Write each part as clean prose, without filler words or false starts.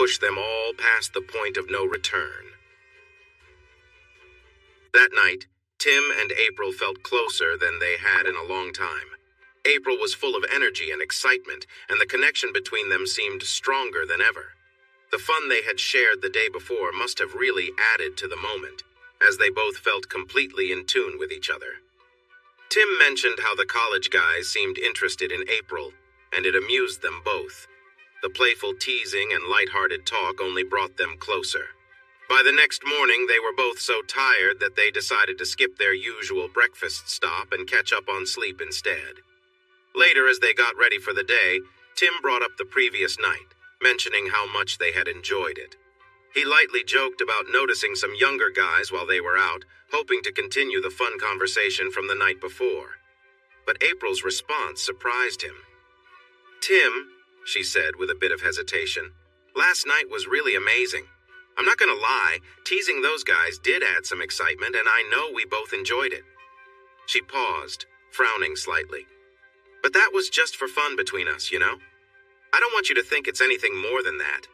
push them all past the point of no return. That night, Tim and April felt closer than they had in a long time. April was full of energy and excitement, and the connection between them seemed stronger than ever. The fun they had shared the day before must have really added to the moment, as they both felt completely in tune with each other. Tim mentioned how the college guys seemed interested in April, and it amused them both. The playful teasing and lighthearted talk only brought them closer. By the next morning, they were both so tired that they decided to skip their usual breakfast stop and catch up on sleep instead. Later, as they got ready for the day, Tim brought up the previous night, mentioning how much they had enjoyed it. He lightly joked about noticing some younger guys while they were out, hoping to continue the fun conversation from the night before. But April's response surprised him. "Tim," she said with a bit of hesitation, "last night was really amazing. I'm not gonna lie, teasing those guys did add some excitement, and I know we both enjoyed it." She paused, frowning slightly. "But that was just for fun between us, you know? I don't want you to think it's anything more than that.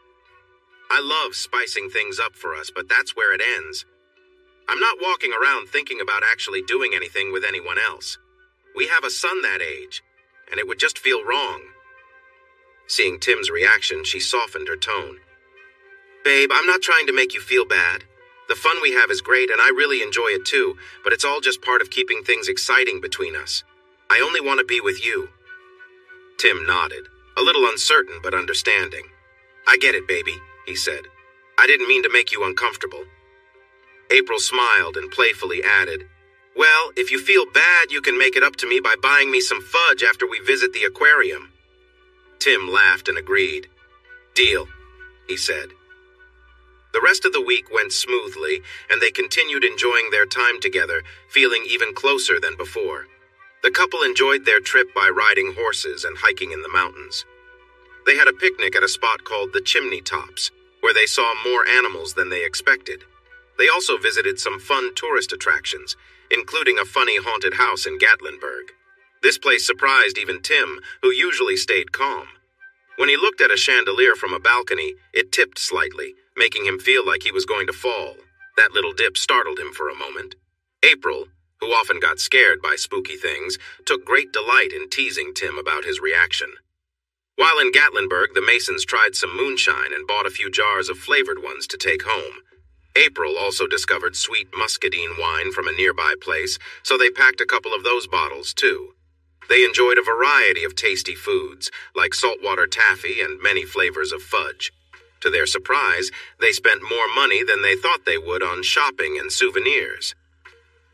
I love spicing things up for us, but that's where it ends. I'm not walking around thinking about actually doing anything with anyone else. We have a son that age, and it would just feel wrong." Seeing Tim's reaction, she softened her tone. "Babe, I'm not trying to make you feel bad. The fun we have is great, and I really enjoy it too, but it's all just part of keeping things exciting between us. I only want to be with you." Tim nodded, a little uncertain but understanding. "I get it, baby," he said. "I didn't mean to make you uncomfortable." April smiled and playfully added, "Well, if you feel bad, you can make it up to me by buying me some fudge after we visit the aquarium." Tim laughed and agreed. "Deal," he said. The rest of the week went smoothly, and they continued enjoying their time together, feeling even closer than before. The couple enjoyed their trip by riding horses and hiking in the mountains. They had a picnic at a spot called the Chimney Tops, where they saw more animals than they expected. They also visited some fun tourist attractions, including a funny haunted house in Gatlinburg. This place surprised even Tim, who usually stayed calm. When he looked at a chandelier from a balcony, it tipped slightly, making him feel like he was going to fall. That little dip startled him for a moment. April, who often got scared by spooky things, took great delight in teasing Tim about his reaction. While in Gatlinburg, the Masons tried some moonshine and bought a few jars of flavored ones to take home. April also discovered sweet muscadine wine from a nearby place, so they packed a couple of those bottles too. They enjoyed a variety of tasty foods, like saltwater taffy and many flavors of fudge. To their surprise, they spent more money than they thought they would on shopping and souvenirs.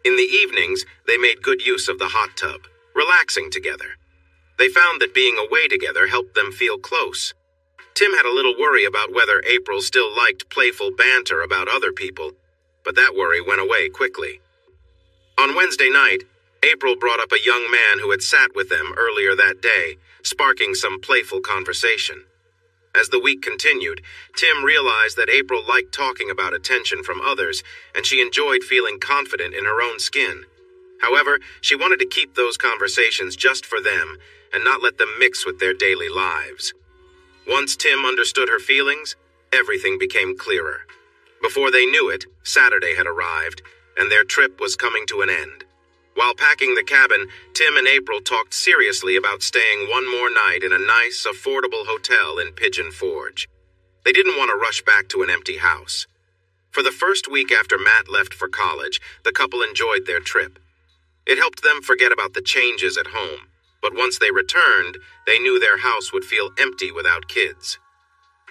In the evenings, they made good use of the hot tub, relaxing together. They found that being away together helped them feel close. Tim had a little worry about whether April still liked playful banter about other people, but that worry went away quickly. On Wednesday night, April brought up a young man who had sat with them earlier that day, sparking some playful conversation. As the week continued, Tim realized that April liked talking about attention from others, and she enjoyed feeling confident in her own skin. However, she wanted to keep those conversations just for them, and not let them mix with their daily lives. Once Tim understood her feelings, everything became clearer. Before they knew it, Saturday had arrived, and their trip was coming to an end. While packing the cabin, Tim and April talked seriously about staying one more night in a nice, affordable hotel in Pigeon Forge. They didn't want to rush back to an empty house. For the first week after Matt left for college, the couple enjoyed their trip. It helped them forget about the changes at home, but once they returned, they knew their house would feel empty without kids.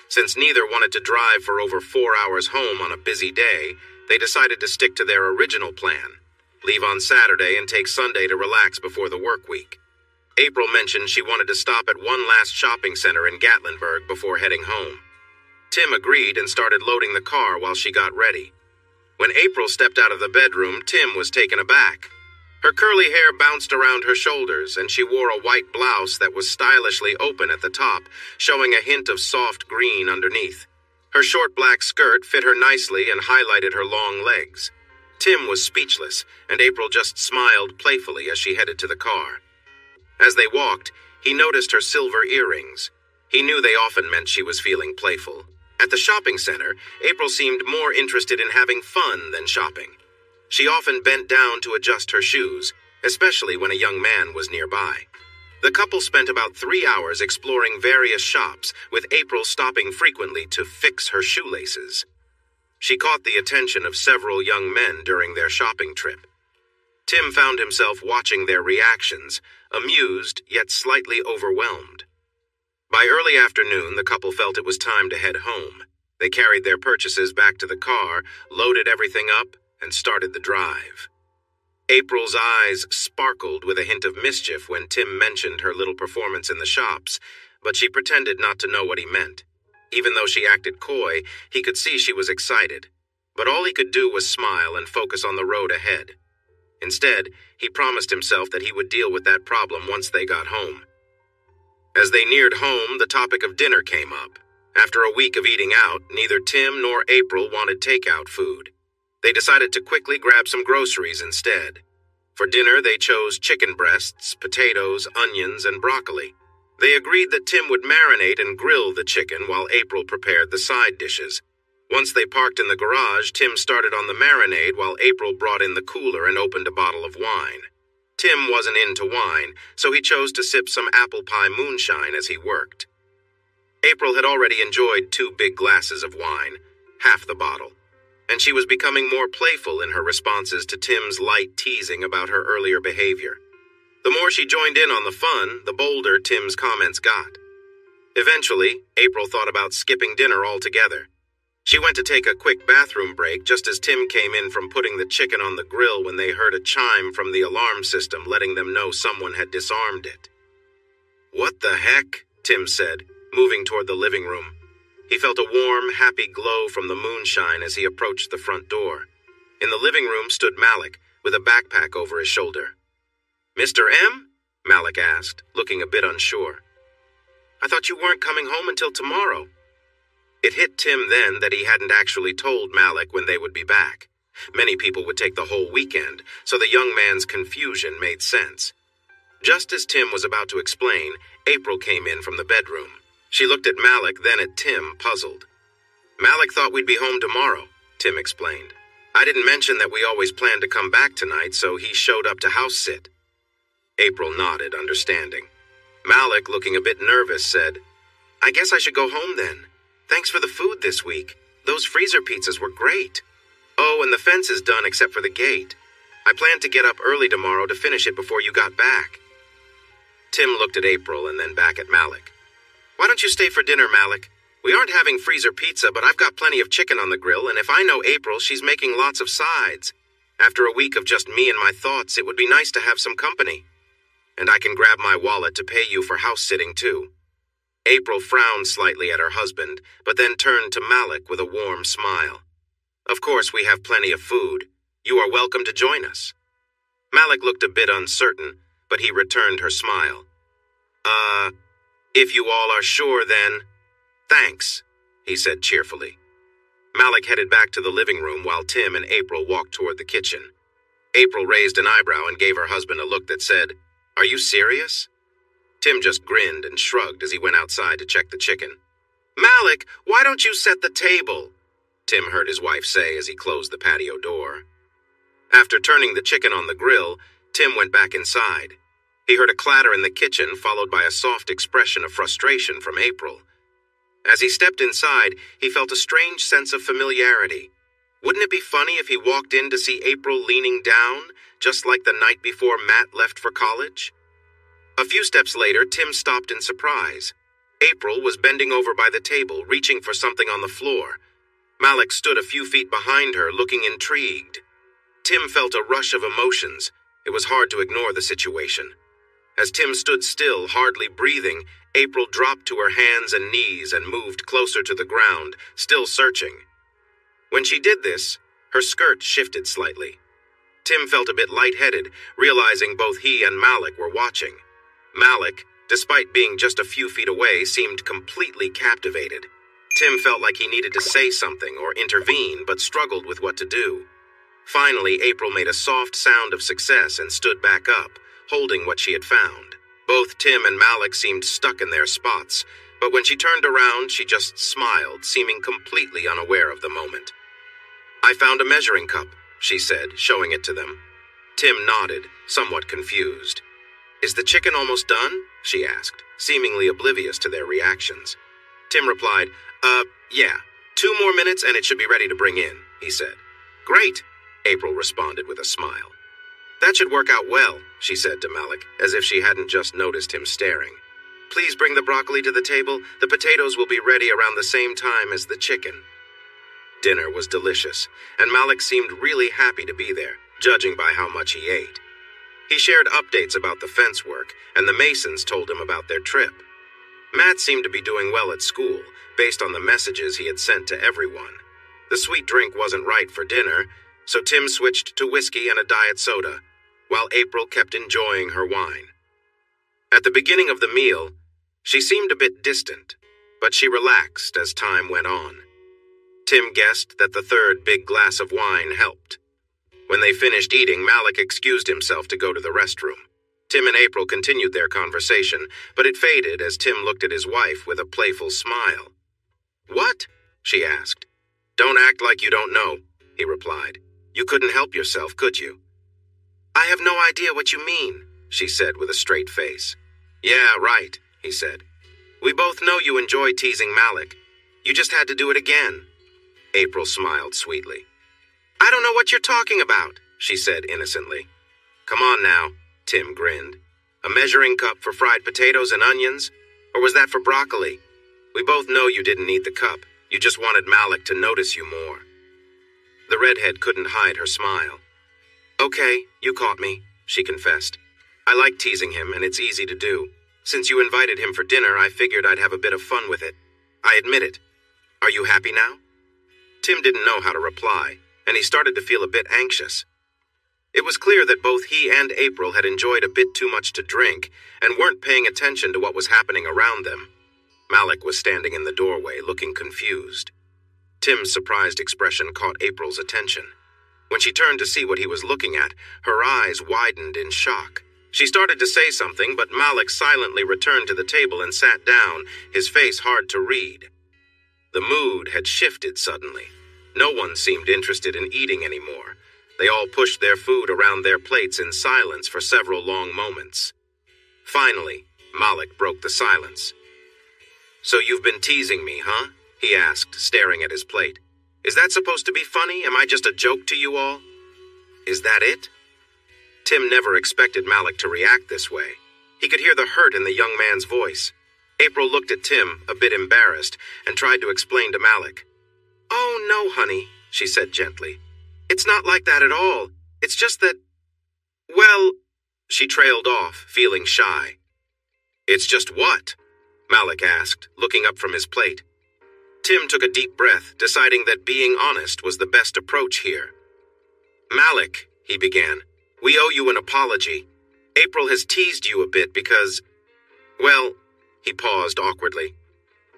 Since neither wanted to drive for over 4 hours home on a busy day, they decided to stick to their original plan. Leave on Saturday and take Sunday to relax before the work week. April mentioned she wanted to stop at one last shopping center in Gatlinburg before heading home. Tim agreed and started loading the car while she got ready. When April stepped out of the bedroom, Tim was taken aback. Her curly hair bounced around her shoulders, and she wore a white blouse that was stylishly open at the top, showing a hint of soft green underneath. Her short black skirt fit her nicely and highlighted her long legs. Tim was speechless, and April just smiled playfully as she headed to the car. As they walked, he noticed her silver earrings. He knew they often meant she was feeling playful. At the shopping center, April seemed more interested in having fun than shopping. She often bent down to adjust her shoes, especially when a young man was nearby. The couple spent about 3 hours exploring various shops, with April stopping frequently to fix her shoelaces. She caught the attention of several young men during their shopping trip. Tim found himself watching their reactions, amused yet slightly overwhelmed. By early afternoon, the couple felt it was time to head home. They carried their purchases back to the car, loaded everything up, and started the drive. April's eyes sparkled with a hint of mischief when Tim mentioned her little performance in the shops, but she pretended not to know what he meant. Even though she acted coy, he could see she was excited. But all he could do was smile and focus on the road ahead. Instead, he promised himself that he would deal with that problem once they got home. As they neared home, the topic of dinner came up. After a week of eating out, neither Tim nor April wanted takeout food. They decided to quickly grab some groceries instead. For dinner, they chose chicken breasts, potatoes, onions, and broccoli. They agreed that Tim would marinate and grill the chicken while April prepared the side dishes. Once they parked in the garage, Tim started on the marinade while April brought in the cooler and opened a bottle of wine. Tim wasn't into wine, so he chose to sip some apple pie moonshine as he worked. April had already enjoyed 2 big glasses of wine, half the bottle, and she was becoming more playful in her responses to Tim's light teasing about her earlier behavior. The more she joined in on the fun, the bolder Tim's comments got. Eventually, April thought about skipping dinner altogether. She went to take a quick bathroom break just as Tim came in from putting the chicken on the grill when they heard a chime from the alarm system letting them know someone had disarmed it. "What the heck?" Tim said, moving toward the living room. He felt a warm, happy glow from the moonshine as he approached the front door. In the living room stood Malik, with a backpack over his shoulder. "Mr. M?" Malik asked, looking a bit unsure. "I thought you weren't coming home until tomorrow." It hit Tim then that he hadn't actually told Malik when they would be back. Many people would take the whole weekend, so the young man's confusion made sense. Just as Tim was about to explain, April came in from the bedroom. She looked at Malik, then at Tim, puzzled. "Malik thought we'd be home tomorrow," Tim explained. "I didn't mention that we always planned to come back tonight, so he showed up to house sit." April nodded, understanding. Malik, looking a bit nervous, said, "I guess I should go home then. Thanks for the food this week. Those freezer pizzas were great. Oh, and the fence is done except for the gate. I planned to get up early tomorrow to finish it before you got back." Tim looked at April and then back at Malik. "Why don't you stay for dinner, Malik? We aren't having freezer pizza, but I've got plenty of chicken on the grill, and if I know April, she's making lots of sides. After a week of just me and my thoughts, it would be nice to have some company. And I can grab my wallet to pay you for house sitting, too." April frowned slightly at her husband, but then turned to Malik with a warm smile. "Of course, we have plenty of food. You are welcome to join us." Malik looked a bit uncertain, but he returned her smile. If you all are sure, then thanks," he said cheerfully. Malik headed back to the living room while Tim and April walked toward the kitchen. April raised an eyebrow and gave her husband a look that said, "Are you serious?" Tim just grinned and shrugged as he went outside to check the chicken. "Malik, why don't you set the table?" Tim heard his wife say as he closed the patio door. After turning the chicken on the grill, Tim went back inside. He heard a clatter in the kitchen, followed by a soft expression of frustration from April. As he stepped inside, he felt a strange sense of familiarity. Wouldn't it be funny if he walked in to see April leaning down, just like the night before Matt left for college? A few steps later, Tim stopped in surprise. April was bending over by the table, reaching for something on the floor. Malik stood a few feet behind her, looking intrigued. Tim felt a rush of emotions. It was hard to ignore the situation. As Tim stood still, hardly breathing, April dropped to her hands and knees and moved closer to the ground, still searching. When she did this, her skirt shifted slightly. Tim felt a bit lightheaded, realizing both he and Malik were watching. Malik, despite being just a few feet away, seemed completely captivated. Tim felt like he needed to say something or intervene, but struggled with what to do. Finally, April made a soft sound of success and stood back up, holding what she had found. Both Tim and Malik seemed stuck in their spots, But when she turned around, she just smiled, seeming completely unaware of the moment. "I found a measuring cup," she said, showing it to them. Tim nodded, somewhat confused. "Is the chicken almost done?" she asked, seemingly oblivious to their reactions. Tim replied, Yeah, 2 more minutes and it should be ready to bring in," he said. "Great," April responded with a smile. "That should work out well," she said to Malik, as if she hadn't just noticed him staring. "Please bring the broccoli to the table. The potatoes will be ready around the same time as the chicken." Dinner was delicious, and Malik seemed really happy to be there, judging by how much he ate. He shared updates about the fence work, and the Masons told him about their trip. Matt seemed to be doing well at school, based on the messages he had sent to everyone. The sweet drink wasn't right for dinner, so Tim switched to whiskey and a diet soda, while April kept enjoying her wine. At the beginning of the meal, she seemed a bit distant, but she relaxed as time went on. Tim guessed that the 3rd big glass of wine helped. When they finished eating, Malik excused himself to go to the restroom. Tim and April continued their conversation, but it faded as Tim looked at his wife with a playful smile. "What?" she asked. "Don't act like you don't know," he replied. "You couldn't help yourself, could you?" "I have no idea what you mean," she said with a straight face. "Yeah, right," he said. "We both know you enjoy teasing Malik. You just had to do it again." April smiled sweetly. "I don't know what you're talking about," she said innocently. "Come on now," Tim grinned. "A measuring cup for fried potatoes and onions? Or was that for broccoli? We both know you didn't need the cup. You just wanted Malik to notice you more." The redhead couldn't hide her smile. "Okay, you caught me," she confessed. "I like teasing him, and it's easy to do. Since you invited him for dinner, I figured I'd have a bit of fun with it. I admit it. Are you happy now?" Tim didn't know how to reply, and he started to feel a bit anxious. It was clear that both he and April had enjoyed a bit too much to drink and weren't paying attention to what was happening around them. Malik was standing in the doorway, looking confused. Tim's surprised expression caught April's attention. When she turned to see what he was looking at, her eyes widened in shock. She started to say something, but Malik silently returned to the table and sat down, his face hard to read. The mood had shifted suddenly. No one seemed interested in eating anymore. They all pushed their food around their plates in silence for several long moments. Finally, Malik broke the silence. "So you've been teasing me, huh?" he asked, staring at his plate. "Is that supposed to be funny? Am I just a joke to you all?" "Is that it?" Tim never expected Malik to react this way. He could hear the hurt in the young man's voice. April looked at Tim, a bit embarrassed, and tried to explain to Malik. "Oh, no, honey," she said gently. "It's not like that at all. It's just that... Well..." She trailed off, feeling shy. "It's just what?" Malik asked, looking up from his plate. Tim took a deep breath, deciding that being honest was the best approach here. "Malik," he began, "we owe you an apology. April has teased you a bit because... Well," he paused awkwardly.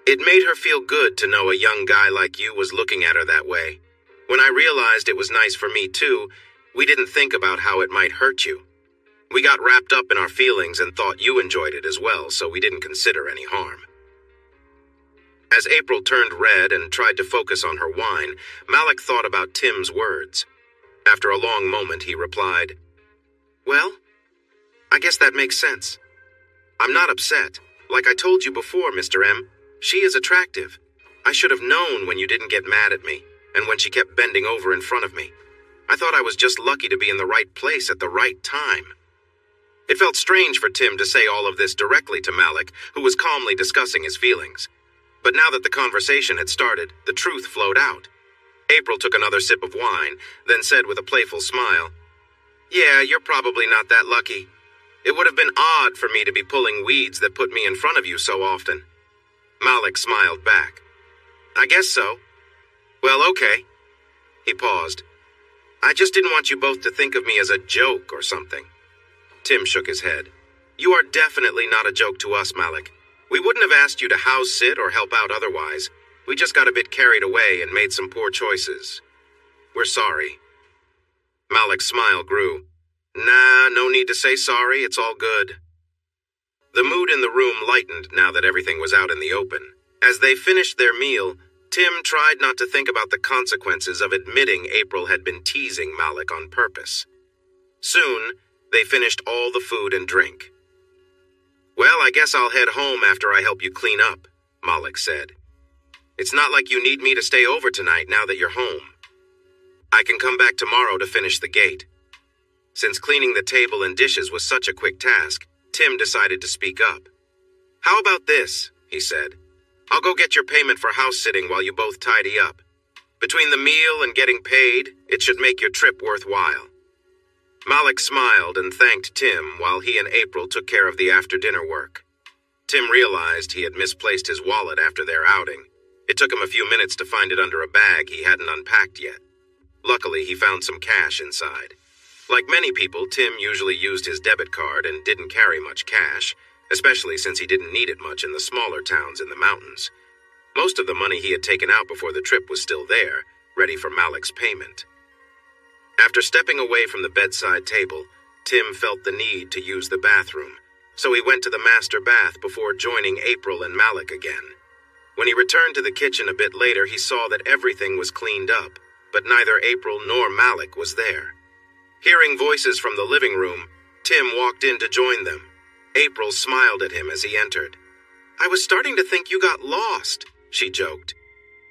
"It made her feel good to know a young guy like you was looking at her that way. When I realized it was nice for me too, we didn't think about how it might hurt you. We got wrapped up in our feelings and thought you enjoyed it as well, so we didn't consider any harm." As April turned red and tried to focus on her wine, Malik thought about Tim's words. After a long moment, he replied, "Well, I guess that makes sense. I'm not upset. Like I told you before, Mr. M, she is attractive. I should have known when you didn't get mad at me, and when she kept bending over in front of me. I thought I was just lucky to be in the right place at the right time." It felt strange for Tim to say all of this directly to Malik, who was calmly discussing his feelings. But now that the conversation had started, the truth flowed out. April took another sip of wine, then said with a playful smile, "Yeah, you're probably not that lucky. It would have been odd for me to be pulling weeds that put me in front of you so often." Malik smiled back. "I guess so. Well, okay." He paused. "I just didn't want you both to think of me as a joke or something." Tim shook his head. "You are definitely not a joke to us, Malik. We wouldn't have asked you to house sit or help out otherwise. We just got a bit carried away and made some poor choices. We're sorry." Malik's smile grew. "Nah, no need to say sorry, it's all good." The mood in the room lightened now that everything was out in the open. As they finished their meal, Tim tried not to think about the consequences of admitting April had been teasing Malik on purpose. Soon, they finished all the food and drink. "Well, I guess I'll head home after I help you clean up," Malik said. "It's not like you need me to stay over tonight now that you're home. I can come back tomorrow to finish the gate." Since cleaning the table and dishes was such a quick task, Tim decided to speak up. "How about this?" he said. "I'll go get your payment for house sitting while you both tidy up. Between the meal and getting paid, it should make your trip worthwhile." Malik smiled and thanked Tim while he and April took care of the after-dinner work. Tim realized he had misplaced his wallet after their outing. It took him a few minutes to find it under a bag he hadn't unpacked yet. Luckily, he found some cash inside. Like many people, Tim usually used his debit card and didn't carry much cash, especially since he didn't need it much in the smaller towns in the mountains. Most of the money he had taken out before the trip was still there, ready for Malik's payment. After stepping away from the bedside table, Tim felt the need to use the bathroom, so he went to the master bath before joining April and Malik again. When he returned to the kitchen a bit later, he saw that everything was cleaned up, but neither April nor Malik was there. Hearing voices from the living room, Tim walked in to join them. April smiled at him as he entered. "I was starting to think you got lost," she joked.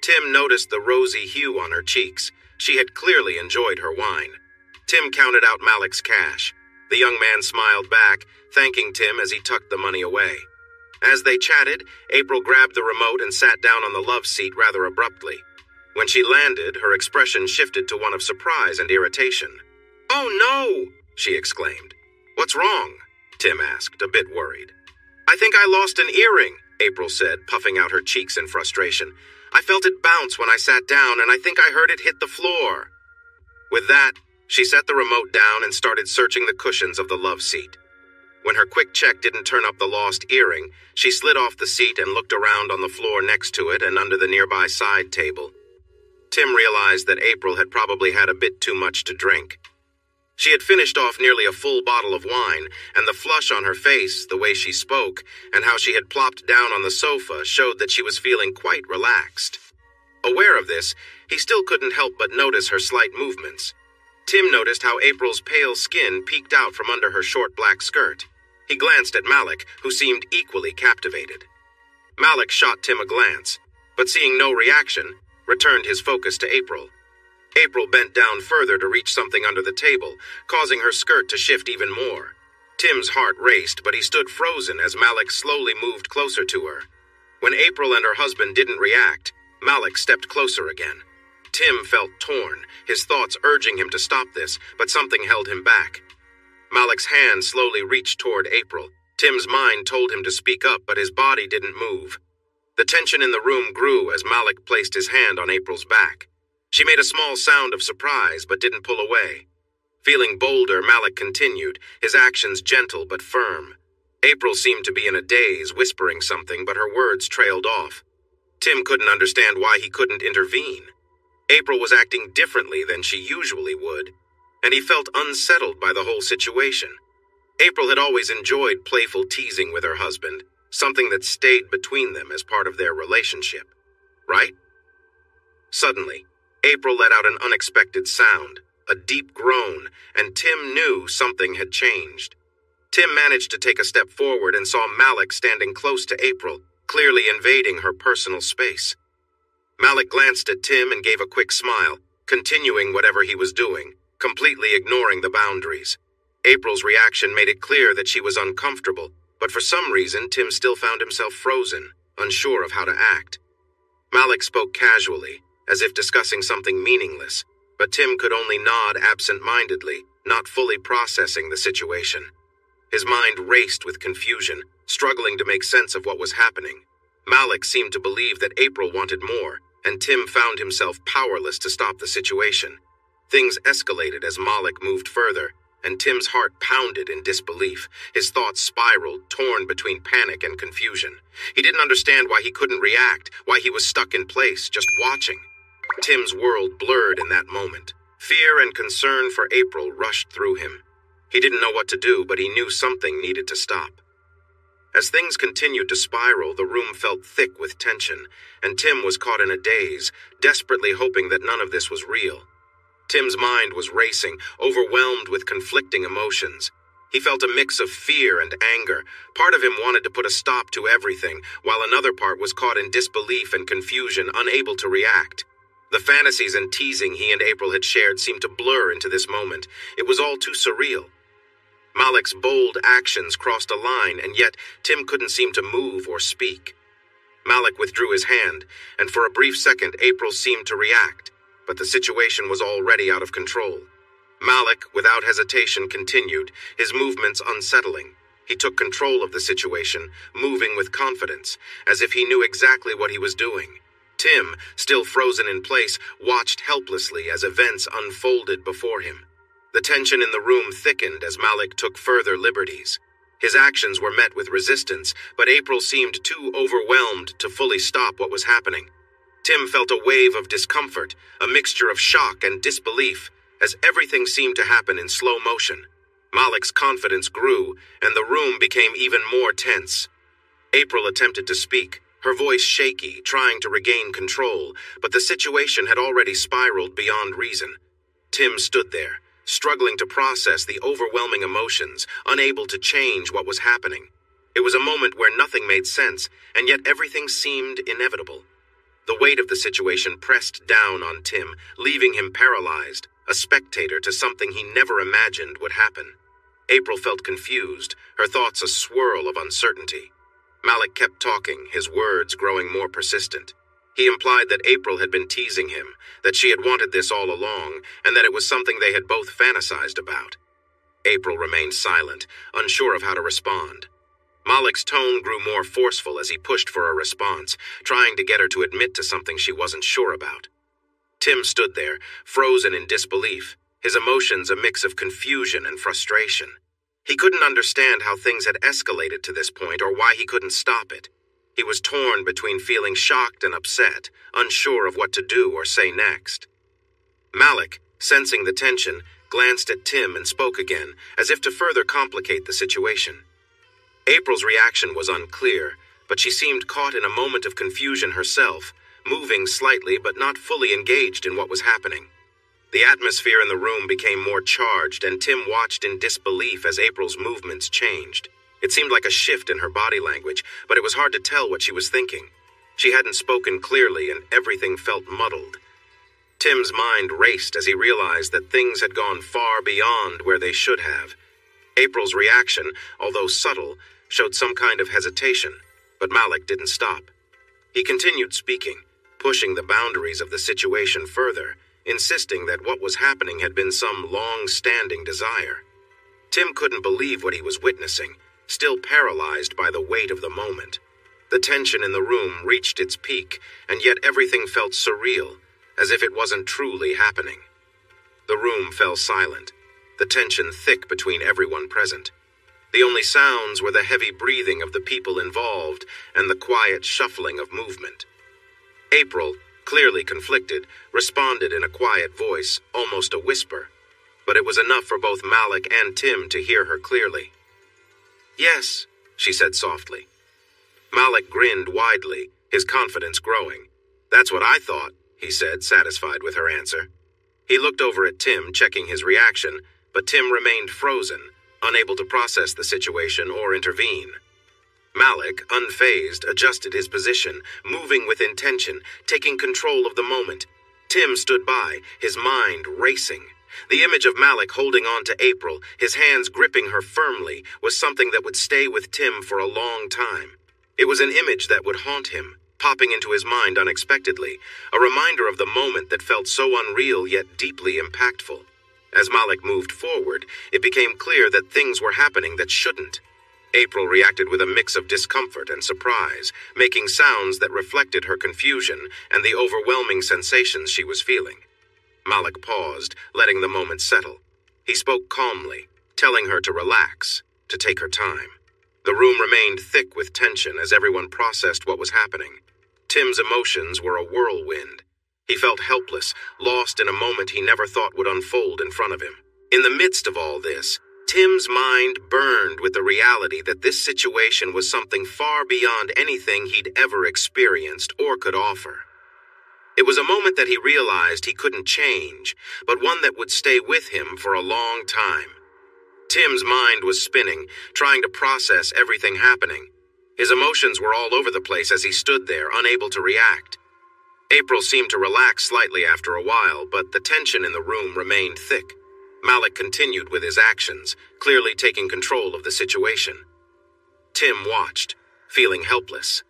Tim noticed the rosy hue on her cheeks. She had clearly enjoyed her wine. Tim counted out Malik's cash. The young man smiled back, thanking Tim as he tucked the money away. As they chatted, April grabbed the remote and sat down on the love seat rather abruptly. When she landed, her expression shifted to one of surprise and irritation. "Oh no!" she exclaimed. "What's wrong?" Tim asked, a bit worried. "I think I lost an earring," April said, puffing out her cheeks in frustration. "I felt it bounce when I sat down, and I think I heard it hit the floor." With that, she set the remote down and started searching the cushions of the love seat. When her quick check didn't turn up the lost earring, she slid off the seat and looked around on the floor next to it and under the nearby side table. Tim realized that April had probably had a bit too much to drink. She had finished off nearly a full bottle of wine, and the flush on her face, the way she spoke, and how she had plopped down on the sofa showed that she was feeling quite relaxed. Aware of this, he still couldn't help but notice her slight movements. Tim noticed how April's pale skin peeked out from under her short black skirt. He glanced at Malik, who seemed equally captivated. Malik shot Tim a glance, but seeing no reaction, returned his focus to April. April bent down further to reach something under the table, causing her skirt to shift even more. Tim's heart raced, but he stood frozen as Malik slowly moved closer to her. When April and her husband didn't react, Malik stepped closer again. Tim felt torn, his thoughts urging him to stop this, but something held him back. Malik's hand slowly reached toward April. Tim's mind told him to speak up, but his body didn't move. The tension in the room grew as Malik placed his hand on April's back. She made a small sound of surprise, but didn't pull away. Feeling bolder, Malik continued, his actions gentle but firm. April seemed to be in a daze, whispering something, but her words trailed off. Tim couldn't understand why he couldn't intervene. April was acting differently than she usually would, and he felt unsettled by the whole situation. April had always enjoyed playful teasing with her husband, something that stayed between them as part of their relationship. Right? Suddenly, April let out an unexpected sound, a deep groan, and Tim knew something had changed. Tim managed to take a step forward and saw Malik standing close to April, clearly invading her personal space. Malik glanced at Tim and gave a quick smile, continuing whatever he was doing, completely ignoring the boundaries. April's reaction made it clear that she was uncomfortable, but for some reason Tim still found himself frozen, unsure of how to act. Malik spoke casually, as if discussing something meaningless, but Tim could only nod absent-mindedly, not fully processing the situation. His mind raced with confusion, struggling to make sense of what was happening. Malik seemed to believe that April wanted more, and Tim found himself powerless to stop the situation. Things escalated as Malik moved further, and Tim's heart pounded in disbelief. His thoughts spiraled, torn between panic and confusion. He didn't understand why he couldn't react, why he was stuck in place, just watching. Tim's world blurred in that moment. Fear and concern for April rushed through him. He didn't know what to do, but he knew something needed to stop. As things continued to spiral, the room felt thick with tension, and Tim was caught in a daze, desperately hoping that none of this was real. Tim's mind was racing, overwhelmed with conflicting emotions. He felt a mix of fear and anger. Part of him wanted to put a stop to everything, while another part was caught in disbelief and confusion, unable to react. The fantasies and teasing he and April had shared seemed to blur into this moment. It was all too surreal. Malik's bold actions crossed a line, and yet Tim couldn't seem to move or speak. Malik withdrew his hand, and for a brief second April seemed to react, but the situation was already out of control. Malik, without hesitation, continued, his movements unsettling. He took control of the situation, moving with confidence, as if he knew exactly what he was doing. Tim, still frozen in place, watched helplessly as events unfolded before him. The tension in the room thickened as Malik took further liberties. His actions were met with resistance, but April seemed too overwhelmed to fully stop what was happening. Tim felt a wave of discomfort, a mixture of shock and disbelief, as everything seemed to happen in slow motion. Malik's confidence grew, and the room became even more tense. April attempted to speak, her voice shaky, trying to regain control, but the situation had already spiraled beyond reason. Tim stood there, struggling to process the overwhelming emotions, unable to change what was happening. It was a moment where nothing made sense, and yet everything seemed inevitable. The weight of the situation pressed down on Tim, leaving him paralyzed, a spectator to something he never imagined would happen. April felt confused, her thoughts a swirl of uncertainty. Malik kept talking, his words growing more persistent. He implied that April had been teasing him, that she had wanted this all along, and that it was something they had both fantasized about. April remained silent, unsure of how to respond. Malik's tone grew more forceful as he pushed for a response, trying to get her to admit to something she wasn't sure about. Tim stood there, frozen in disbelief, his emotions a mix of confusion and frustration. He couldn't understand how things had escalated to this point or why he couldn't stop it. He was torn between feeling shocked and upset, unsure of what to do or say next. Malik, sensing the tension, glanced at Tim and spoke again, as if to further complicate the situation. April's reaction was unclear, but she seemed caught in a moment of confusion herself, moving slightly but not fully engaged in what was happening. The atmosphere in the room became more charged, and Tim watched in disbelief as April's movements changed. It seemed like a shift in her body language, but it was hard to tell what she was thinking. She hadn't spoken clearly, and everything felt muddled. Tim's mind raced as he realized that things had gone far beyond where they should have. April's reaction, although subtle, showed some kind of hesitation, but Malik didn't stop. He continued speaking, pushing the boundaries of the situation further, insisting that what was happening had been some long-standing desire. Tim couldn't believe what he was witnessing, still paralyzed by the weight of the moment. The tension in the room reached its peak, and yet everything felt surreal, as if it wasn't truly happening. The room fell silent, the tension thick between everyone present. The only sounds were the heavy breathing of the people involved and the quiet shuffling of movement. April, clearly conflicted, responded in a quiet voice, almost a whisper, but it was enough for both Malik and Tim to hear her clearly. "Yes," she said softly. Malik grinned widely, his confidence growing. "That's what I thought," he said, satisfied with her answer. He looked over at Tim, checking his reaction, but Tim remained frozen, unable to process the situation or intervene. Malik, unfazed, adjusted his position, moving with intention, taking control of the moment. Tim stood by, his mind racing. The image of Malik holding on to April, his hands gripping her firmly, was something that would stay with Tim for a long time. It was an image that would haunt him, popping into his mind unexpectedly, a reminder of the moment that felt so unreal yet deeply impactful. As Malik moved forward, it became clear that things were happening that shouldn't. April reacted with a mix of discomfort and surprise, making sounds that reflected her confusion and the overwhelming sensations she was feeling. Malik paused, letting the moment settle. He spoke calmly, telling her to relax, to take her time. The room remained thick with tension as everyone processed what was happening. Tim's emotions were a whirlwind. He felt helpless, lost in a moment he never thought would unfold in front of him. In the midst of all this, Tim's mind burned with the reality that this situation was something far beyond anything he'd ever experienced or could offer. It was a moment that he realized he couldn't change, but one that would stay with him for a long time. Tim's mind was spinning, trying to process everything happening. His emotions were all over the place as he stood there, unable to react. April seemed to relax slightly after a while, but the tension in the room remained thick. Malik continued with his actions, clearly taking control of the situation. Tim watched, feeling helpless.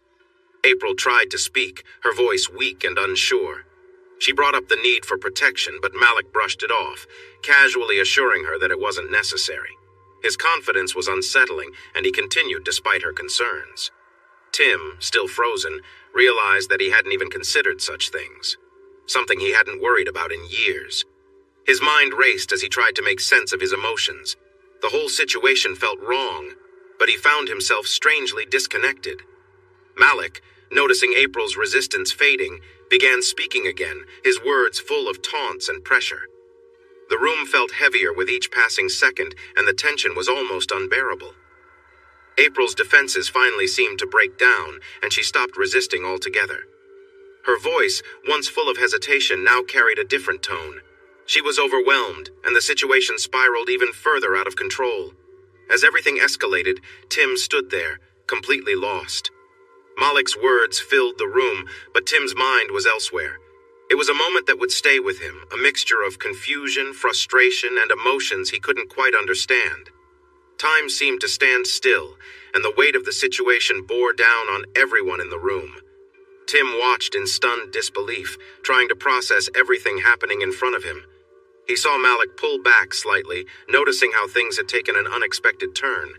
April tried to speak, her voice weak and unsure. She brought up the need for protection, but Malik brushed it off, casually assuring her that it wasn't necessary. His confidence was unsettling, and he continued despite her concerns. Tim, still frozen, realized that he hadn't even considered such things, something he hadn't worried about in years. His mind raced as he tried to make sense of his emotions. The whole situation felt wrong, but he found himself strangely disconnected. Malik, noticing April's resistance fading, began speaking again, his words full of taunts and pressure. The room felt heavier with each passing second, and the tension was almost unbearable. April's defenses finally seemed to break down, and she stopped resisting altogether. Her voice, once full of hesitation, now carried a different tone. She was overwhelmed, and the situation spiraled even further out of control. As everything escalated, Tim stood there, completely lost. Malik's words filled the room, but Tim's mind was elsewhere. It was a moment that would stay with him, a mixture of confusion, frustration, and emotions he couldn't quite understand. Time seemed to stand still, and the weight of the situation bore down on everyone in the room. Tim watched in stunned disbelief, trying to process everything happening in front of him. He saw Malik pull back slightly, noticing how things had taken an unexpected turn.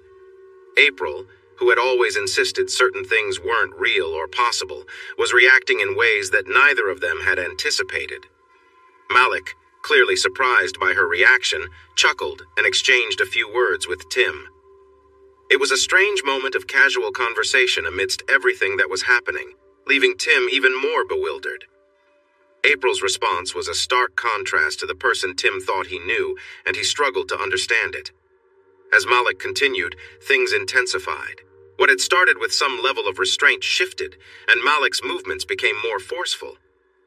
April, who had always insisted certain things weren't real or possible, was reacting in ways that neither of them had anticipated. Malik, clearly surprised by her reaction, chuckled and exchanged a few words with Tim. It was a strange moment of casual conversation amidst everything that was happening, leaving Tim even more bewildered. April's response was a stark contrast to the person Tim thought he knew, and he struggled to understand it. As Malik continued, things intensified. What had started with some level of restraint shifted, and Malik's movements became more forceful.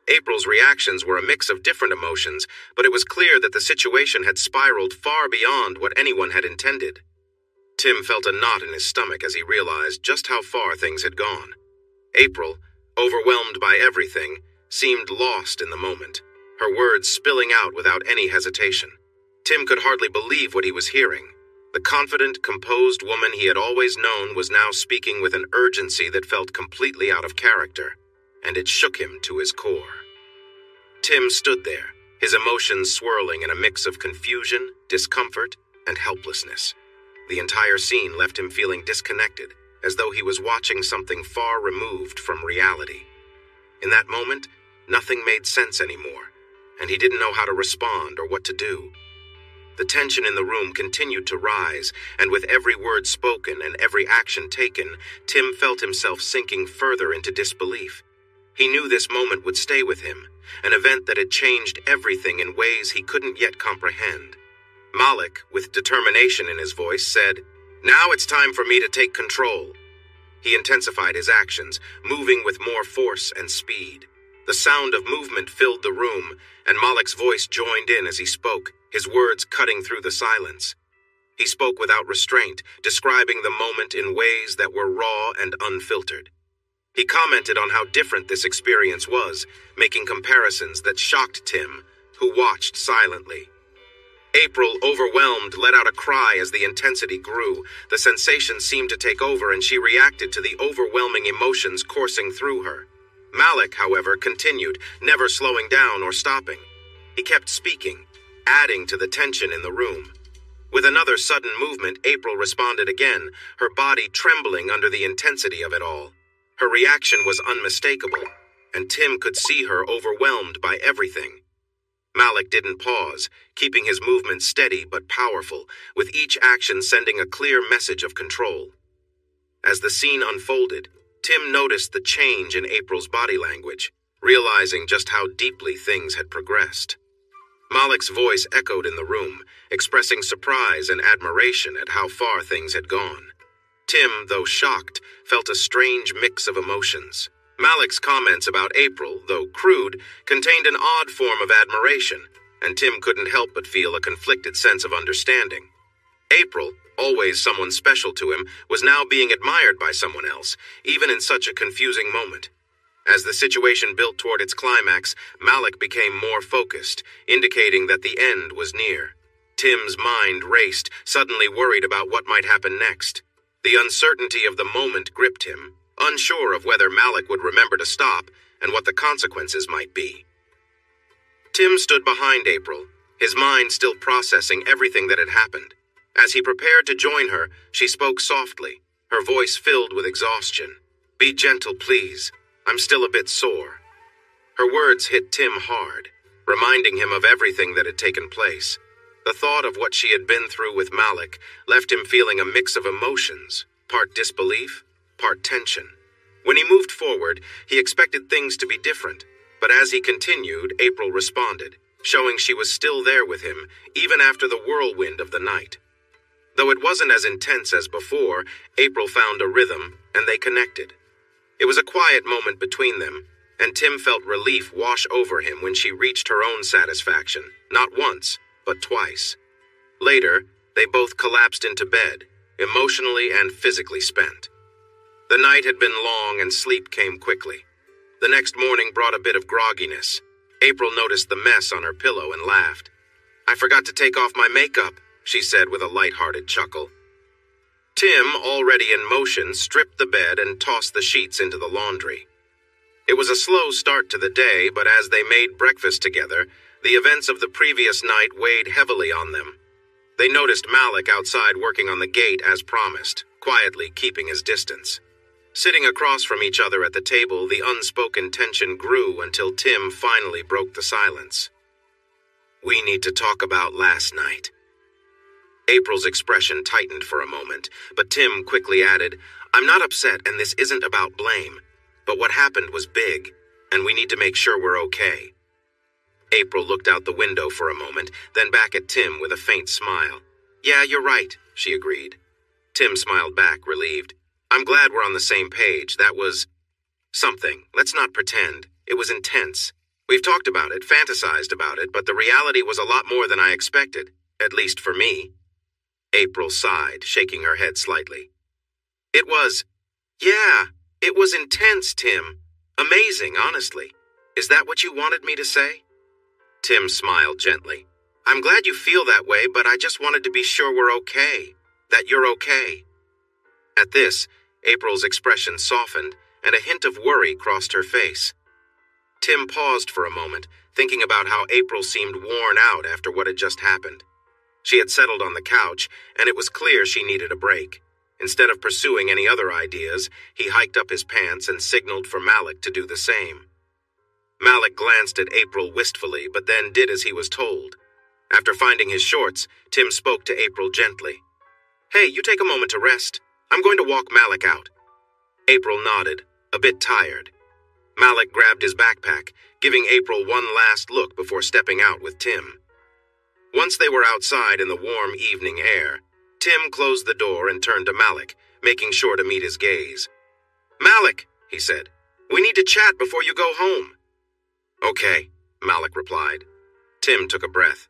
April's reactions were a mix of different emotions, but it was clear that the situation had spiraled far beyond what anyone had intended. Tim felt a knot in his stomach as he realized just how far things had gone. April, overwhelmed by everything, seemed lost in the moment, her words spilling out without any hesitation. Tim could hardly believe what he was hearing. The confident, composed woman he had always known was now speaking with an urgency that felt completely out of character, and it shook him to his core. Tim stood there, his emotions swirling in a mix of confusion, discomfort, and helplessness. The entire scene left him feeling disconnected, as though he was watching something far removed from reality. In that moment, nothing made sense anymore, and he didn't know how to respond or what to do. The tension in the room continued to rise, and with every word spoken and every action taken, Tim felt himself sinking further into disbelief. He knew this moment would stay with him, an event that had changed everything in ways he couldn't yet comprehend. Malik, with determination in his voice, said, "Now it's time for me to take control." He intensified his actions, moving with more force and speed. The sound of movement filled the room, and Malik's voice joined in as he spoke, his words cutting through the silence. He spoke without restraint, describing the moment in ways that were raw and unfiltered. He commented on how different this experience was, making comparisons that shocked Tim, who watched silently. April, overwhelmed, let out a cry as the intensity grew. The sensation seemed to take over, and she reacted to the overwhelming emotions coursing through her. Malik, however, continued, never slowing down or stopping. He kept speaking, adding to the tension in the room. With another sudden movement, April responded again, her body trembling under the intensity of it all. Her reaction was unmistakable, and Tim could see her overwhelmed by everything. Malik didn't pause, keeping his movement steady but powerful, with each action sending a clear message of control. As the scene unfolded, Tim noticed the change in April's body language, realizing just how deeply things had progressed. Malik's voice echoed in the room, expressing surprise and admiration at how far things had gone. Tim, though shocked, felt a strange mix of emotions. Malik's comments about April, though crude, contained an odd form of admiration, and Tim couldn't help but feel a conflicted sense of understanding. April, always someone special to him, was now being admired by someone else, even in such a confusing moment. As the situation built toward its climax, Malik became more focused, indicating that the end was near. Tim's mind raced, suddenly worried about what might happen next. The uncertainty of the moment gripped him, unsure of whether Malik would remember to stop and what the consequences might be. Tim stood behind April, his mind still processing everything that had happened. As he prepared to join her, she spoke softly, her voice filled with exhaustion. "Be gentle, please. I'm still a bit sore." Her words hit Tim hard, reminding him of everything that had taken place. The thought of what she had been through with Malik left him feeling a mix of emotions, part disbelief, part tension. When he moved forward, he expected things to be different, but as he continued, April responded, showing she was still there with him, even after the whirlwind of the night. Though it wasn't as intense as before, April found a rhythm, and they connected. It was a quiet moment between them, and Tim felt relief wash over him when she reached her own satisfaction, not once, but twice. Later, they both collapsed into bed, emotionally and physically spent. The night had been long and sleep came quickly. The next morning brought a bit of grogginess. April noticed the mess on her pillow and laughed. "I forgot to take off my makeup," she said with a light-hearted chuckle. Tim, already in motion, stripped the bed and tossed the sheets into the laundry. It was a slow start to the day, but as they made breakfast together, the events of the previous night weighed heavily on them. They noticed Malik outside working on the gate as promised, quietly keeping his distance. Sitting across from each other at the table, the unspoken tension grew until Tim finally broke the silence. "We need to talk about last night." April's expression tightened for a moment, but Tim quickly added, "I'm not upset and this isn't about blame, but what happened was big, and we need to make sure we're okay." April looked out the window for a moment, then back at Tim with a faint smile. "Yeah, you're right," she agreed. Tim smiled back, relieved. "I'm glad we're on the same page. That was something. Let's not pretend. It was intense. We've talked about it, fantasized about it, but the reality was a lot more than I expected, at least for me." April sighed, shaking her head slightly. It was intense, Tim. Amazing, honestly. Is that what you wanted me to say?" Tim smiled gently. "I'm glad you feel that way, but I just wanted to be sure we're okay. That you're okay." At this, April's expression softened, and a hint of worry crossed her face. Tim paused for a moment, thinking about how April seemed worn out after what had just happened. She had settled on the couch, and it was clear she needed a break. Instead of pursuing any other ideas, he hiked up his pants and signaled for Malik to do the same. Malik glanced at April wistfully, but then did as he was told. After finding his shorts, Tim spoke to April gently. "Hey, you take a moment to rest. I'm going to walk Malik out." April nodded, a bit tired. Malik grabbed his backpack, giving April one last look before stepping out with Tim. Once they were outside in the warm evening air, Tim closed the door and turned to Malik, making sure to meet his gaze. "Malik," he said, "we need to chat before you go home." "Okay," Malik replied. Tim took a breath.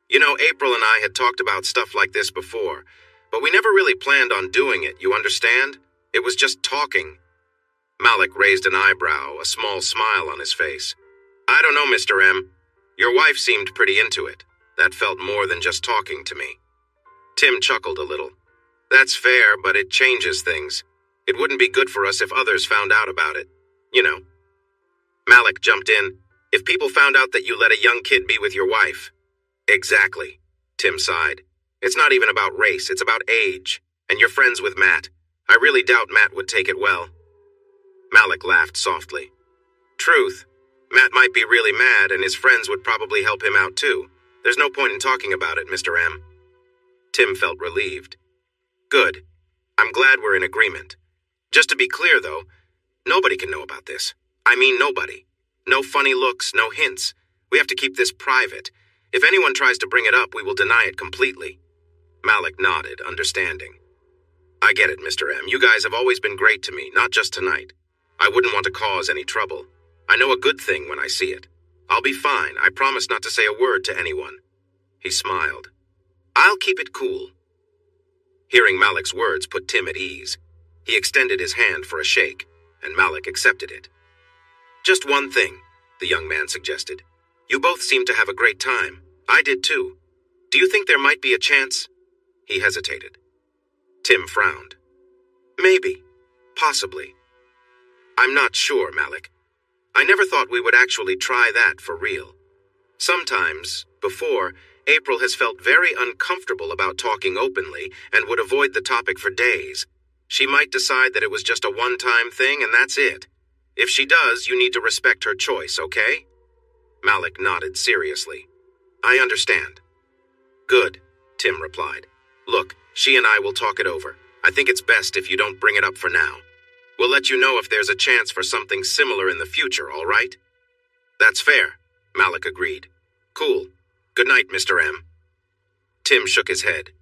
"You know, April and I had talked about stuff like this before, but we never really planned on doing it, you understand? It was just talking." Malik raised an eyebrow, a small smile on his face. "I don't know, Mr. M. Your wife seemed pretty into it. That felt more than just talking to me." Tim chuckled a little. "That's fair, but it changes things. It wouldn't be good for us if others found out about it. You know." Malik jumped in. "If people found out that you let a young kid be with your wife." "Exactly," Tim sighed. "It's not even about race, it's about age. And you're friends with Matt. I really doubt Matt would take it well." Malik laughed softly. "Truth. Matt might be really mad, and his friends would probably help him out too. There's no point in talking about it, Mr. M." Tim felt relieved. "Good. I'm glad we're in agreement. Just to be clear, though, nobody can know about this. I mean nobody. No funny looks, no hints. We have to keep this private. If anyone tries to bring it up, we will deny it completely." Malik nodded, understanding. "I get it, Mr. M. You guys have always been great to me, not just tonight. I wouldn't want to cause any trouble. I know a good thing when I see it. I'll be fine. I promise not to say a word to anyone." He smiled. "I'll keep it cool." Hearing Malik's words put Tim at ease. He extended his hand for a shake, and Malik accepted it. "Just one thing," the young man suggested. "You both seem to have a great time. I did too. Do you think there might be a chance?" He hesitated. Tim frowned. "Maybe. Possibly. I'm not sure, Malik. I never thought we would actually try that for real. Sometimes, before, April has felt very uncomfortable about talking openly and would avoid the topic for days. She might decide that it was just a one-time thing and that's it. If she does, you need to respect her choice, okay?" Malik nodded seriously. "I understand." "Good," Tim replied. "Look, she and I will talk it over. I think it's best if you don't bring it up for now. We'll let you know if there's a chance for something similar in the future, all right?" "That's fair," Malik agreed. "Cool. Good night, Mr. M." Tim shook his head.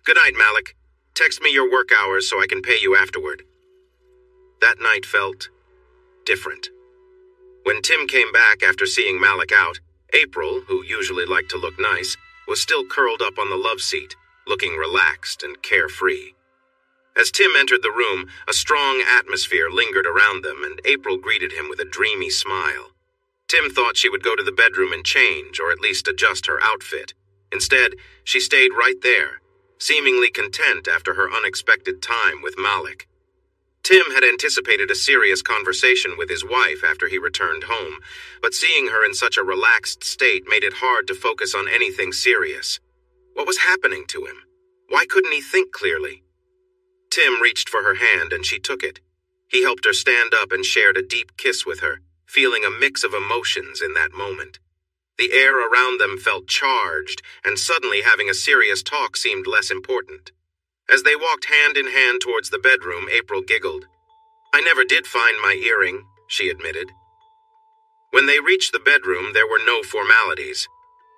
"Good night, Malik. Text me your work hours so I can pay you afterward." That night felt different. When Tim came back after seeing Malik out, April, who usually liked to look nice, was still curled up on the love seat, looking relaxed and carefree. As Tim entered the room, a strong atmosphere lingered around them, and April greeted him with a dreamy smile. Tim thought she would go to the bedroom and change, or at least adjust her outfit. Instead, she stayed right there, seemingly content after her unexpected time with Malik. Tim had anticipated a serious conversation with his wife after he returned home, but seeing her in such a relaxed state made it hard to focus on anything serious. What was happening to him? Why couldn't he think clearly? Tim reached for her hand and she took it. He helped her stand up and shared a deep kiss with her, feeling a mix of emotions in that moment. The air around them felt charged, and suddenly having a serious talk seemed less important. As they walked hand in hand towards the bedroom, April giggled. "I never did find my earring," she admitted. When they reached the bedroom, there were no formalities.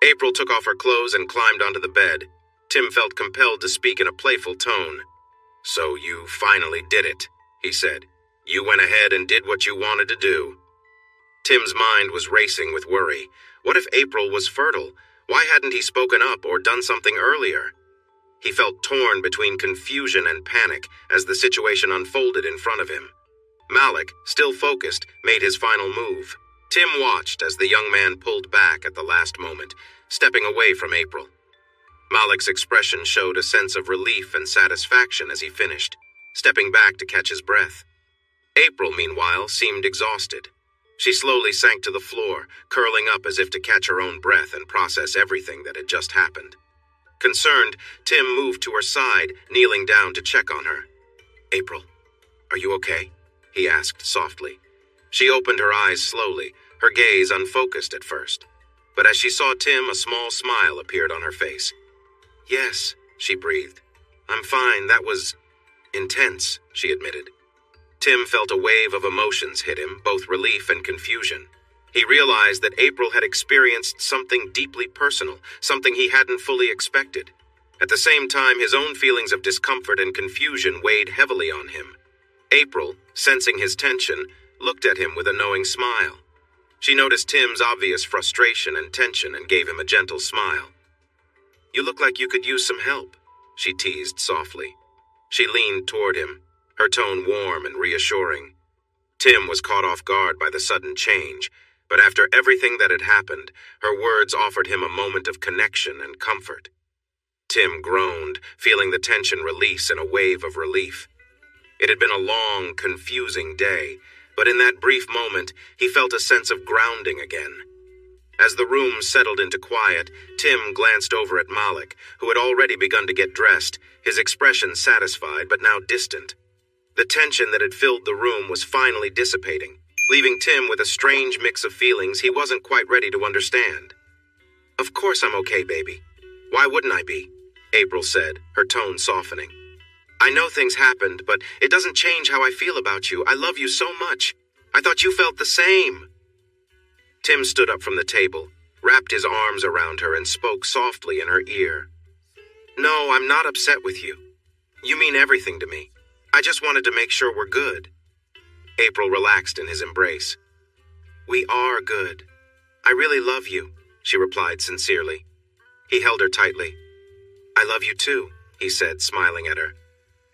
April took off her clothes and climbed onto the bed. Tim felt compelled to speak in a playful tone. "So you finally did it," he said. "You went ahead and did what you wanted to do." Tim's mind was racing with worry. What if April was fertile? Why hadn't he spoken up or done something earlier? He felt torn between confusion and panic as the situation unfolded in front of him. Malik, still focused, made his final move. Tim watched as the young man pulled back at the last moment, stepping away from April. Malik's expression showed a sense of relief and satisfaction as he finished, stepping back to catch his breath. April, meanwhile, seemed exhausted. She slowly sank to the floor, curling up as if to catch her own breath and process everything that had just happened. Concerned, Tim moved to her side, kneeling down to check on her. "April, are you okay?" he asked softly. She opened her eyes slowly, her gaze unfocused at first. But as she saw Tim, a small smile appeared on her face. "Yes," she breathed. "I'm fine. That was intense," she admitted. Tim felt a wave of emotions hit him, both relief and confusion. He realized that April had experienced something deeply personal, something he hadn't fully expected. At the same time, his own feelings of discomfort and confusion weighed heavily on him. April, sensing his tension, looked at him with a knowing smile. She noticed Tim's obvious frustration and tension and gave him a gentle smile. "You look like you could use some help," she teased softly. She leaned toward him, her tone warm and reassuring. Tim was caught off guard by the sudden change, but after everything that had happened, her words offered him a moment of connection and comfort. Tim groaned, feeling the tension release in a wave of relief. It had been a long, confusing day, but in that brief moment, he felt a sense of grounding again. As the room settled into quiet, Tim glanced over at Malik, who had already begun to get dressed, his expression satisfied but now distant. The tension that had filled the room was finally dissipating, leaving Tim with a strange mix of feelings he wasn't quite ready to understand. "Of course I'm okay, baby. Why wouldn't I be?" April said, her tone softening. "I know things happened, but it doesn't change how I feel about you. I love you so much. I thought you felt the same." Tim stood up from the table, wrapped his arms around her and spoke softly in her ear. "No, I'm not upset with you. You mean everything to me. I just wanted to make sure we're good." April relaxed in his embrace. "We are good. I really love you," she replied sincerely. He held her tightly. "I love you too," he said, smiling at her.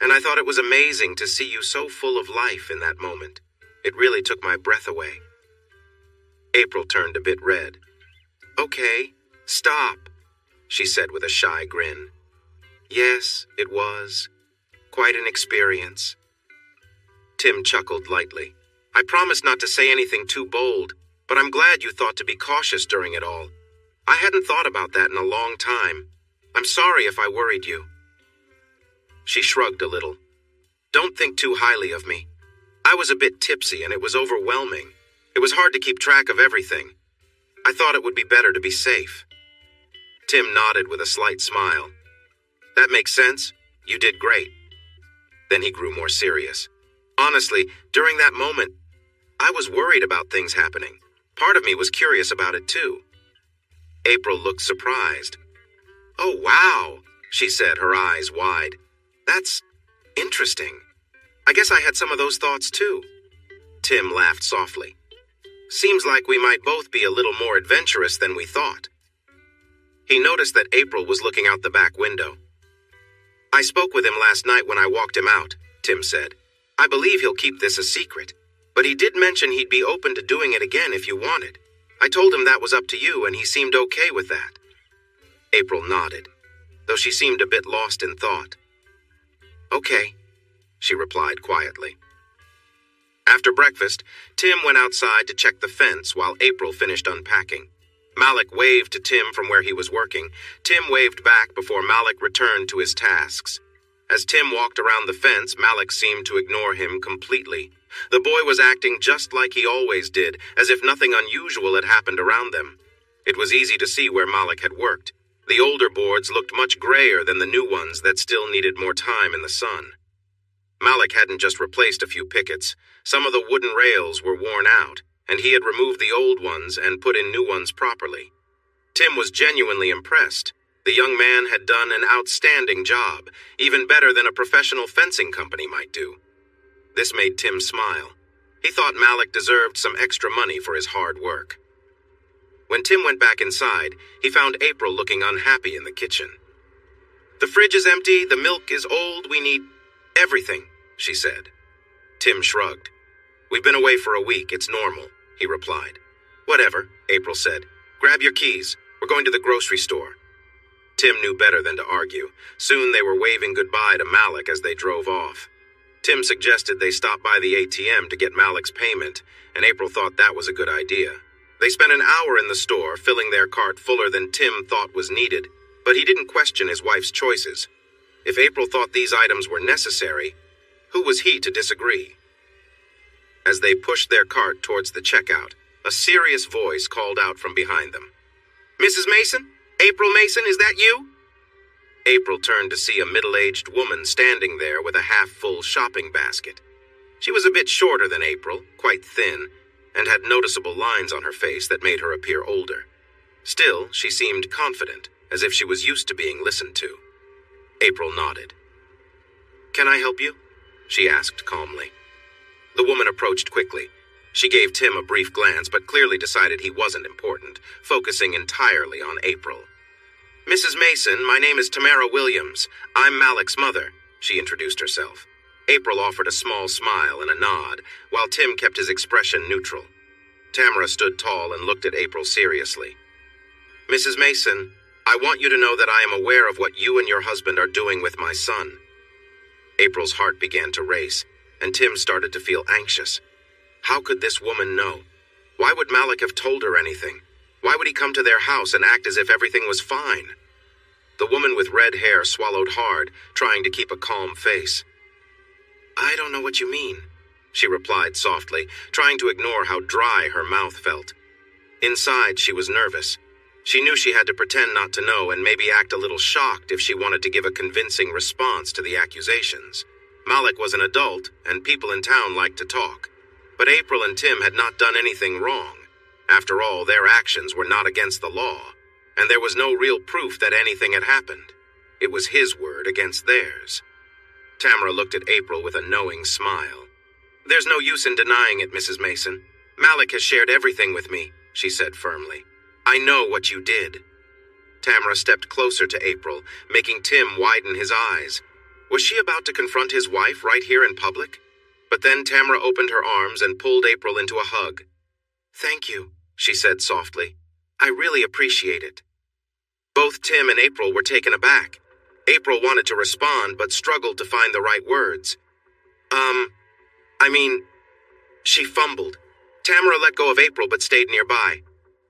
"And I thought it was amazing to see you so full of life in that moment. It really took my breath away." April turned a bit red. "Okay, stop," she said with a shy grin. "Yes, it was. Quite an experience." Tim chuckled lightly. "I promised not to say anything too bold, but I'm glad you thought to be cautious during it all. I hadn't thought about that in a long time. I'm sorry if I worried you." She shrugged a little. "Don't think too highly of me. I was a bit tipsy and it was overwhelming. It was hard to keep track of everything. I thought it would be better to be safe." Tim nodded with a slight smile. "That makes sense. You did great." Then he grew more serious. "Honestly, during that moment, I was worried about things happening. Part of me was curious about it too." April looked surprised. "Oh, wow," she said, her eyes wide. "That's interesting. I guess I had some of those thoughts too." Tim laughed softly. "Seems like we might both be a little more adventurous than we thought." He noticed that April was looking out the back window. "I spoke with him last night when I walked him out," Tim said. "I believe he'll keep this a secret, but he did mention he'd be open to doing it again if you wanted. I told him that was up to you, and he seemed okay with that." April nodded, though she seemed a bit lost in thought. "Okay," she replied quietly. After breakfast, Tim went outside to check the fence while April finished unpacking. Malik waved to Tim from where he was working. Tim waved back before Malik returned to his tasks. As Tim walked around the fence, Malik seemed to ignore him completely. The boy was acting just like he always did, as if nothing unusual had happened around them. It was easy to see where Malik had worked. The older boards looked much grayer than the new ones that still needed more time in the sun. Malik hadn't just replaced a few pickets. Some of the wooden rails were worn out, and he had removed the old ones and put in new ones properly. Tim was genuinely impressed. The young man had done an outstanding job, even better than a professional fencing company might do. This made Tim smile. He thought Malik deserved some extra money for his hard work. When Tim went back inside, he found April looking unhappy in the kitchen. "The fridge is empty, the milk is old, we need everything," she said. Tim shrugged. "We've been away for a week, it's normal," he replied. "Whatever," April said. "Grab your keys. We're going to the grocery store." Tim knew better than to argue. Soon they were waving goodbye to Malik as they drove off. Tim suggested they stop by the ATM to get Malik's payment, and April thought that was a good idea. They spent an hour in the store, filling their cart fuller than Tim thought was needed, but he didn't question his wife's choices. If April thought these items were necessary, who was he to disagree? As they pushed their cart towards the checkout, a serious voice called out from behind them. "Mrs. Mason? April Mason, is that you?" April turned to see a middle-aged woman standing there with a half-full shopping basket. She was a bit shorter than April, quite thin, and had noticeable lines on her face that made her appear older. Still, she seemed confident, as if she was used to being listened to. April nodded. "Can I help you?" she asked calmly. The woman approached quickly. She gave Tim a brief glance, but clearly decided he wasn't important, focusing entirely on April. "Mrs. Mason, my name is Tamara Williams. I'm Malik's mother," she introduced herself. April offered a small smile and a nod, while Tim kept his expression neutral. Tamara stood tall and looked at April seriously. "Mrs. Mason, I want you to know that I am aware of what you and your husband are doing with my son." April's heart began to race, and Tim started to feel anxious. How could this woman know? Why would Malik have told her anything? Why would he come to their house and act as if everything was fine? The woman with red hair swallowed hard, trying to keep a calm face. "I don't know what you mean," she replied softly, trying to ignore how dry her mouth felt. Inside, she was nervous. She knew she had to pretend not to know and maybe act a little shocked if she wanted to give a convincing response to the accusations. Malik was an adult, and people in town liked to talk. But April and Tim had not done anything wrong. After all, their actions were not against the law, and there was no real proof that anything had happened. It was his word against theirs. Tamara looked at April with a knowing smile. "There's no use in denying it, Mrs. Mason. Malik has shared everything with me," she said firmly. "I know what you did." Tamara stepped closer to April, making Tim widen his eyes. Was she about to confront his wife right here in public? But then Tamara opened her arms and pulled April into a hug. "Thank you," she said softly. "I really appreciate it." Both Tim and April were taken aback. April wanted to respond, but struggled to find the right words. She fumbled. Tamara let go of April but stayed nearby.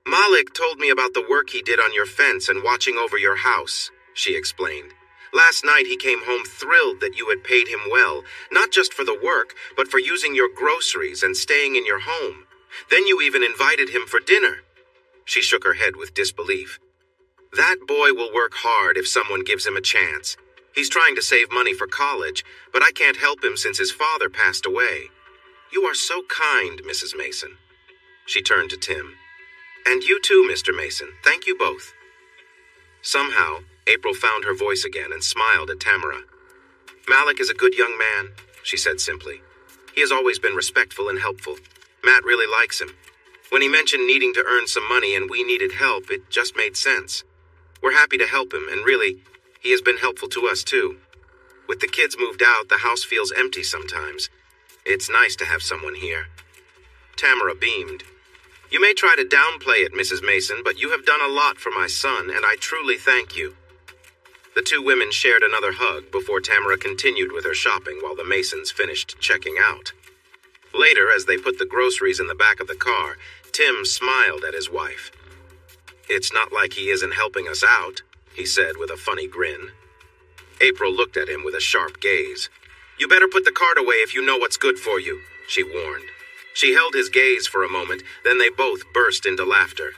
"Malik told me about the work he did on your fence and watching over your house," she explained. "Last night he came home thrilled that you had paid him well, not just for the work, but for using your groceries and staying in your home. Then you even invited him for dinner." She shook her head with disbelief. "That boy will work hard if someone gives him a chance. He's trying to save money for college, but I can't help him since his father passed away. You are so kind, Mrs. Mason." She turned to Tim. "And you too, Mr. Mason. Thank you both." Somehow, April found her voice again and smiled at Tamara. "Malik is a good young man," she said simply. "He has always been respectful and helpful. Matt really likes him. When he mentioned needing to earn some money and we needed help, it just made sense. We're happy to help him, and really, he has been helpful to us too. With the kids moved out, the house feels empty sometimes. It's nice to have someone here." Tamara beamed. "You may try to downplay it, Mrs. Mason, but you have done a lot for my son, and I truly thank you." The two women shared another hug before Tamara continued with her shopping while the Masons finished checking out. Later, as they put the groceries in the back of the car, Tim smiled at his wife. "It's not like he isn't helping us out," he said with a funny grin. April looked at him with a sharp gaze. "You better put the cart away if you know what's good for you," she warned. She held his gaze for a moment, then they both burst into laughter.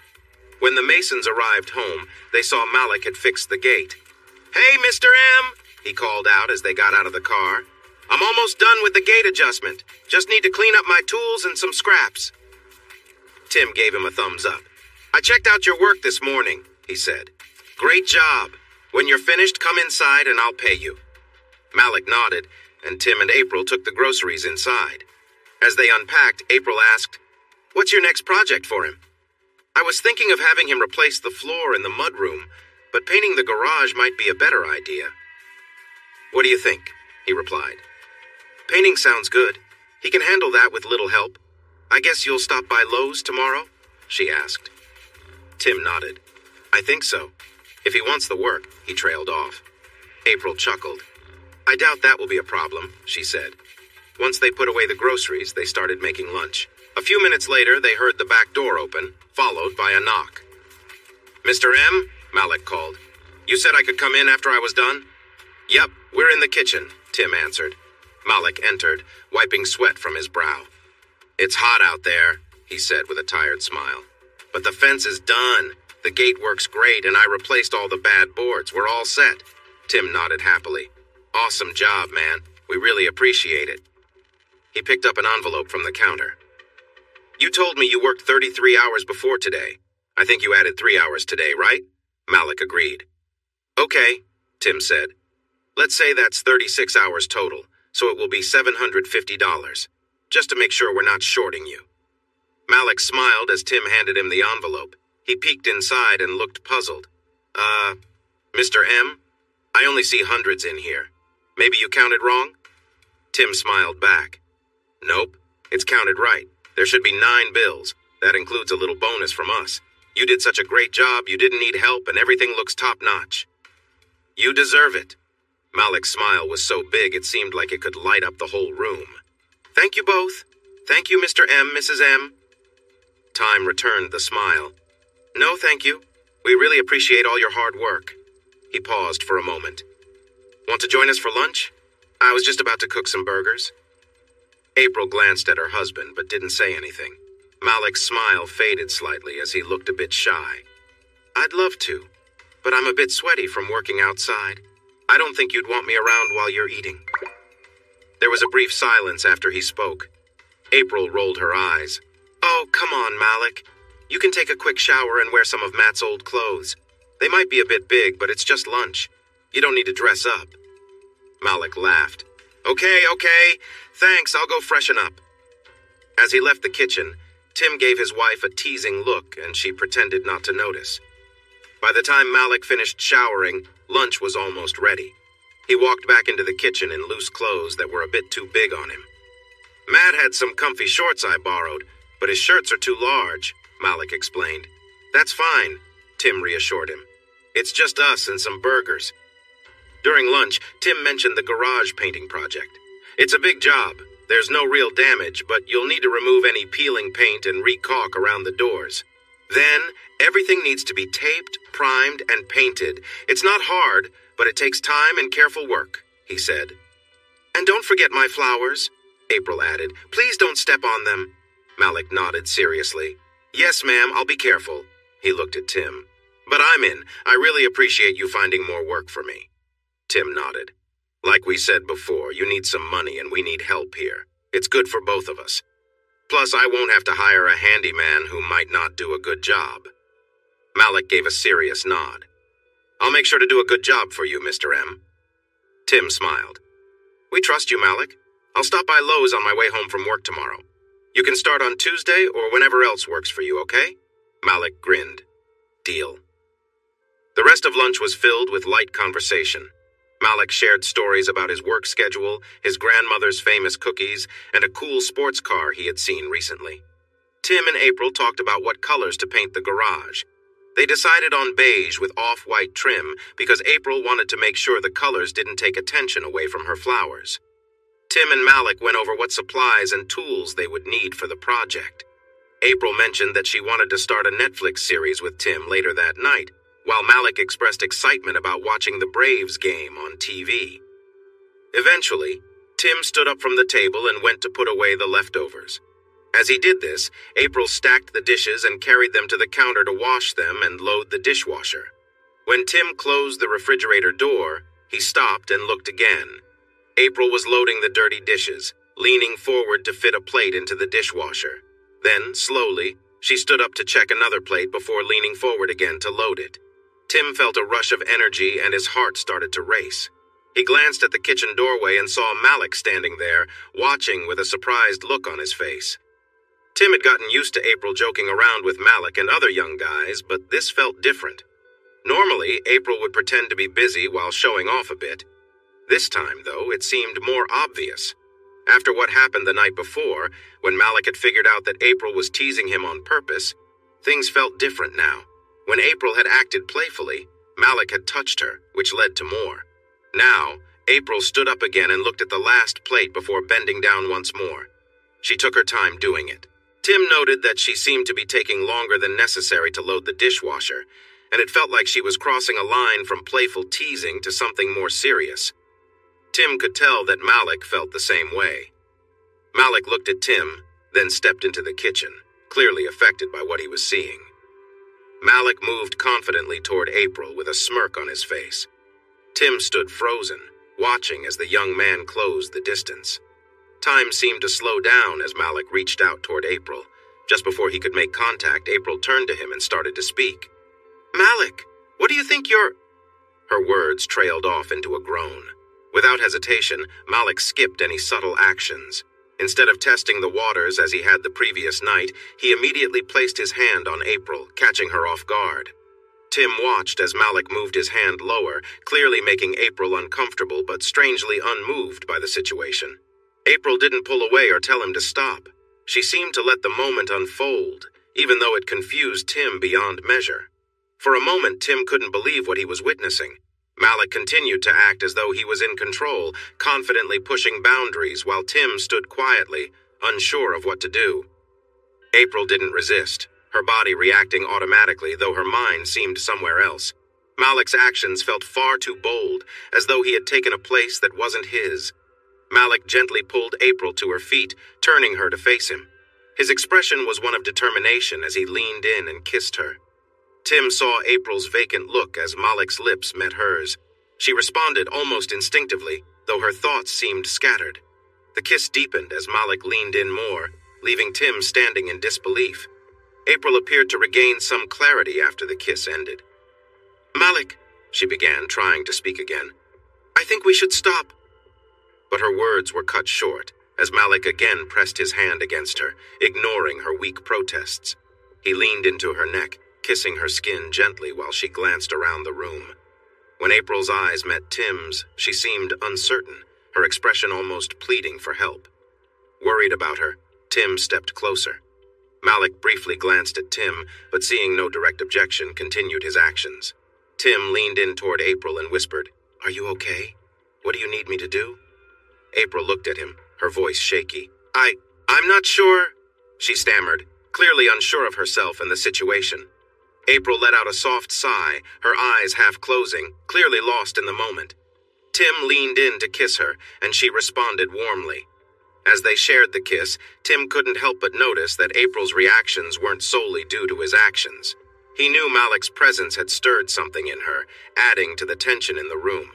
When the Masons arrived home, they saw Malik had fixed the gate. "Hey, Mr. M," he called out as they got out of the car. "I'm almost done with the gate adjustment. Just need to clean up my tools and some scraps." Tim gave him a thumbs up. "I checked out your work this morning," he said. "Great job. When you're finished, come inside and I'll pay you." Malik nodded, and Tim and April took the groceries inside. As they unpacked, April asked, "What's your next project for him?" "I was thinking of having him replace the floor in the mudroom, but painting the garage might be a better idea." "What do you think?" he replied. "Painting sounds good. He can handle that with little help. I guess you'll stop by Lowe's tomorrow?" she asked. Tim nodded. "I think so. If he wants the work," he trailed off. April chuckled. "I doubt that will be a problem," she said. Once they put away the groceries, they started making lunch. A few minutes later, they heard the back door open, followed by a knock. "Mr. M," Malik called. "You said I could come in after I was done?" "Yep, we're in the kitchen," Tim answered. Malik entered, wiping sweat from his brow. "It's hot out there," he said with a tired smile. "But the fence is done. The gate works great, and I replaced all the bad boards. We're all set." Tim nodded happily. "Awesome job, man. We really appreciate it." He picked up an envelope from the counter. "You told me you worked 33 hours before today. I think you added 3 hours today, right?" Malik agreed. "Okay," Tim said. "Let's say that's 36 hours total, so it will be $750, just to make sure we're not shorting you." Malik smiled as Tim handed him the envelope. He peeked inside and looked puzzled. Mr. M? I only see hundreds in here. Maybe you counted wrong?" Tim smiled back. "Nope, it's counted right. There should be 9 bills. That includes a little bonus from us. You did such a great job, you didn't need help, and everything looks top-notch." "You deserve it." Malik's smile was so big it seemed like it could light up the whole room. "Thank you both. Thank you, Mr. M, Mrs. M." Time returned the smile. "No, thank you. We really appreciate all your hard work." He paused for a moment. "Want to join us for lunch? I was just about to cook some burgers." April glanced at her husband but didn't say anything. Malik's smile faded slightly as he looked a bit shy. "I'd love to, but I'm a bit sweaty from working outside. I don't think you'd want me around while you're eating." There was a brief silence after he spoke. April rolled her eyes. "Oh, come on, Malik. You can take a quick shower and wear some of Matt's old clothes. They might be a bit big, but it's just lunch. You don't need to dress up. Malik laughed. Okay. Thanks, I'll go freshen up. As he left the kitchen, Tim gave his wife a teasing look, and she pretended not to notice. By the time Malik finished showering, lunch was almost ready. He walked back into the kitchen in loose clothes that were a bit too big on him. Matt had some comfy shorts I borrowed, but his shirts are too large, Malik explained. That's fine, Tim reassured him. It's just us and some burgers. During lunch, Tim mentioned the garage painting project. It's a big job. There's no real damage, but you'll need to remove any peeling paint and re-caulk around the doors. Then, everything needs to be taped, primed, and painted. It's not hard, but it takes time and careful work, he said. And don't forget my flowers, April added. Please don't step on them. Malik nodded seriously. Yes, ma'am, I'll be careful. He looked at Tim. But I'm in. I really appreciate you finding more work for me. Tim nodded. Like we said before, you need some money and we need help here. It's good for both of us. Plus, I won't have to hire a handyman who might not do a good job. Malik gave a serious nod. I'll make sure to do a good job for you, Mr. M. Tim smiled. We trust you, Malik. I'll stop by Lowe's on my way home from work tomorrow. You can start on Tuesday or whenever else works for you, okay? Malik grinned. Deal. The rest of lunch was filled with light conversation. Malik shared stories about his work schedule, his grandmother's famous cookies, and a cool sports car he had seen recently. Tim and April talked about what colors to paint the garage. They decided on beige with off-white trim because April wanted to make sure the colors didn't take attention away from her flowers. Tim and Malik went over what supplies and tools they would need for the project. April mentioned that she wanted to start a Netflix series with Tim later that night, while Malik expressed excitement about watching the Braves game on TV. Eventually, Tim stood up from the table and went to put away the leftovers. As he did this, April stacked the dishes and carried them to the counter to wash them and load the dishwasher. When Tim closed the refrigerator door, he stopped and looked again. April was loading the dirty dishes, leaning forward to fit a plate into the dishwasher. Then, slowly, she stood up to check another plate before leaning forward again to load it. Tim felt a rush of energy and his heart started to race. He glanced at the kitchen doorway and saw Malik standing there, watching with a surprised look on his face. Tim had gotten used to April joking around with Malik and other young guys, but this felt different. Normally, April would pretend to be busy while showing off a bit. This time, though, it seemed more obvious. After what happened the night before, when Malik had figured out that April was teasing him on purpose, things felt different now. When April had acted playfully, Malik had touched her, which led to more. Now, April stood up again and looked at the last plate before bending down once more. She took her time doing it. Tim noted that she seemed to be taking longer than necessary to load the dishwasher, and it felt like she was crossing a line from playful teasing to something more serious. Tim could tell that Malik felt the same way. Malik looked at Tim, then stepped into the kitchen, clearly affected by what he was seeing. Malik moved confidently toward April with a smirk on his face. Tim stood frozen, watching as the young man closed the distance. Time seemed to slow down as Malik reached out toward April. Just before he could make contact, April turned to him and started to speak. Malik, what do you think you're... Her words trailed off into a groan. Without hesitation, Malik skipped any subtle actions. Instead of testing the waters as he had the previous night, he immediately placed his hand on April, catching her off guard. Tim watched as Malik moved his hand lower, clearly making April uncomfortable but strangely unmoved by the situation. April didn't pull away or tell him to stop. She seemed to let the moment unfold, even though it confused Tim beyond measure. For a moment, Tim couldn't believe what he was witnessing. Malik continued to act as though he was in control, confidently pushing boundaries while Tim stood quietly, unsure of what to do. April didn't resist, her body reacting automatically, though her mind seemed somewhere else. Malik's actions felt far too bold, as though he had taken a place that wasn't his. Malik gently pulled April to her feet, turning her to face him. His expression was one of determination as he leaned in and kissed her. Tim saw April's vacant look as Malik's lips met hers. She responded almost instinctively, though her thoughts seemed scattered. The kiss deepened as Malik leaned in more, leaving Tim standing in disbelief. April appeared to regain some clarity after the kiss ended. "Malik," she began, trying to speak again. "I think we should stop." But her words were cut short, as Malik again pressed his hand against her, ignoring her weak protests. He leaned into her neck, kissing her skin gently while she glanced around the room. When April's eyes met Tim's, she seemed uncertain, her expression almost pleading for help. Worried about her, Tim stepped closer. Malik briefly glanced at Tim, but seeing no direct objection, continued his actions. Tim leaned in toward April and whispered, "Are you okay? What do you need me to do?" April looked at him, her voice shaky. I'm not sure," she stammered, clearly unsure of herself and the situation. April let out a soft sigh, her eyes half closing, clearly lost in the moment. Tim leaned in to kiss her, and she responded warmly. As they shared the kiss, Tim couldn't help but notice that April's reactions weren't solely due to his actions. He knew Malik's presence had stirred something in her, adding to the tension in the room.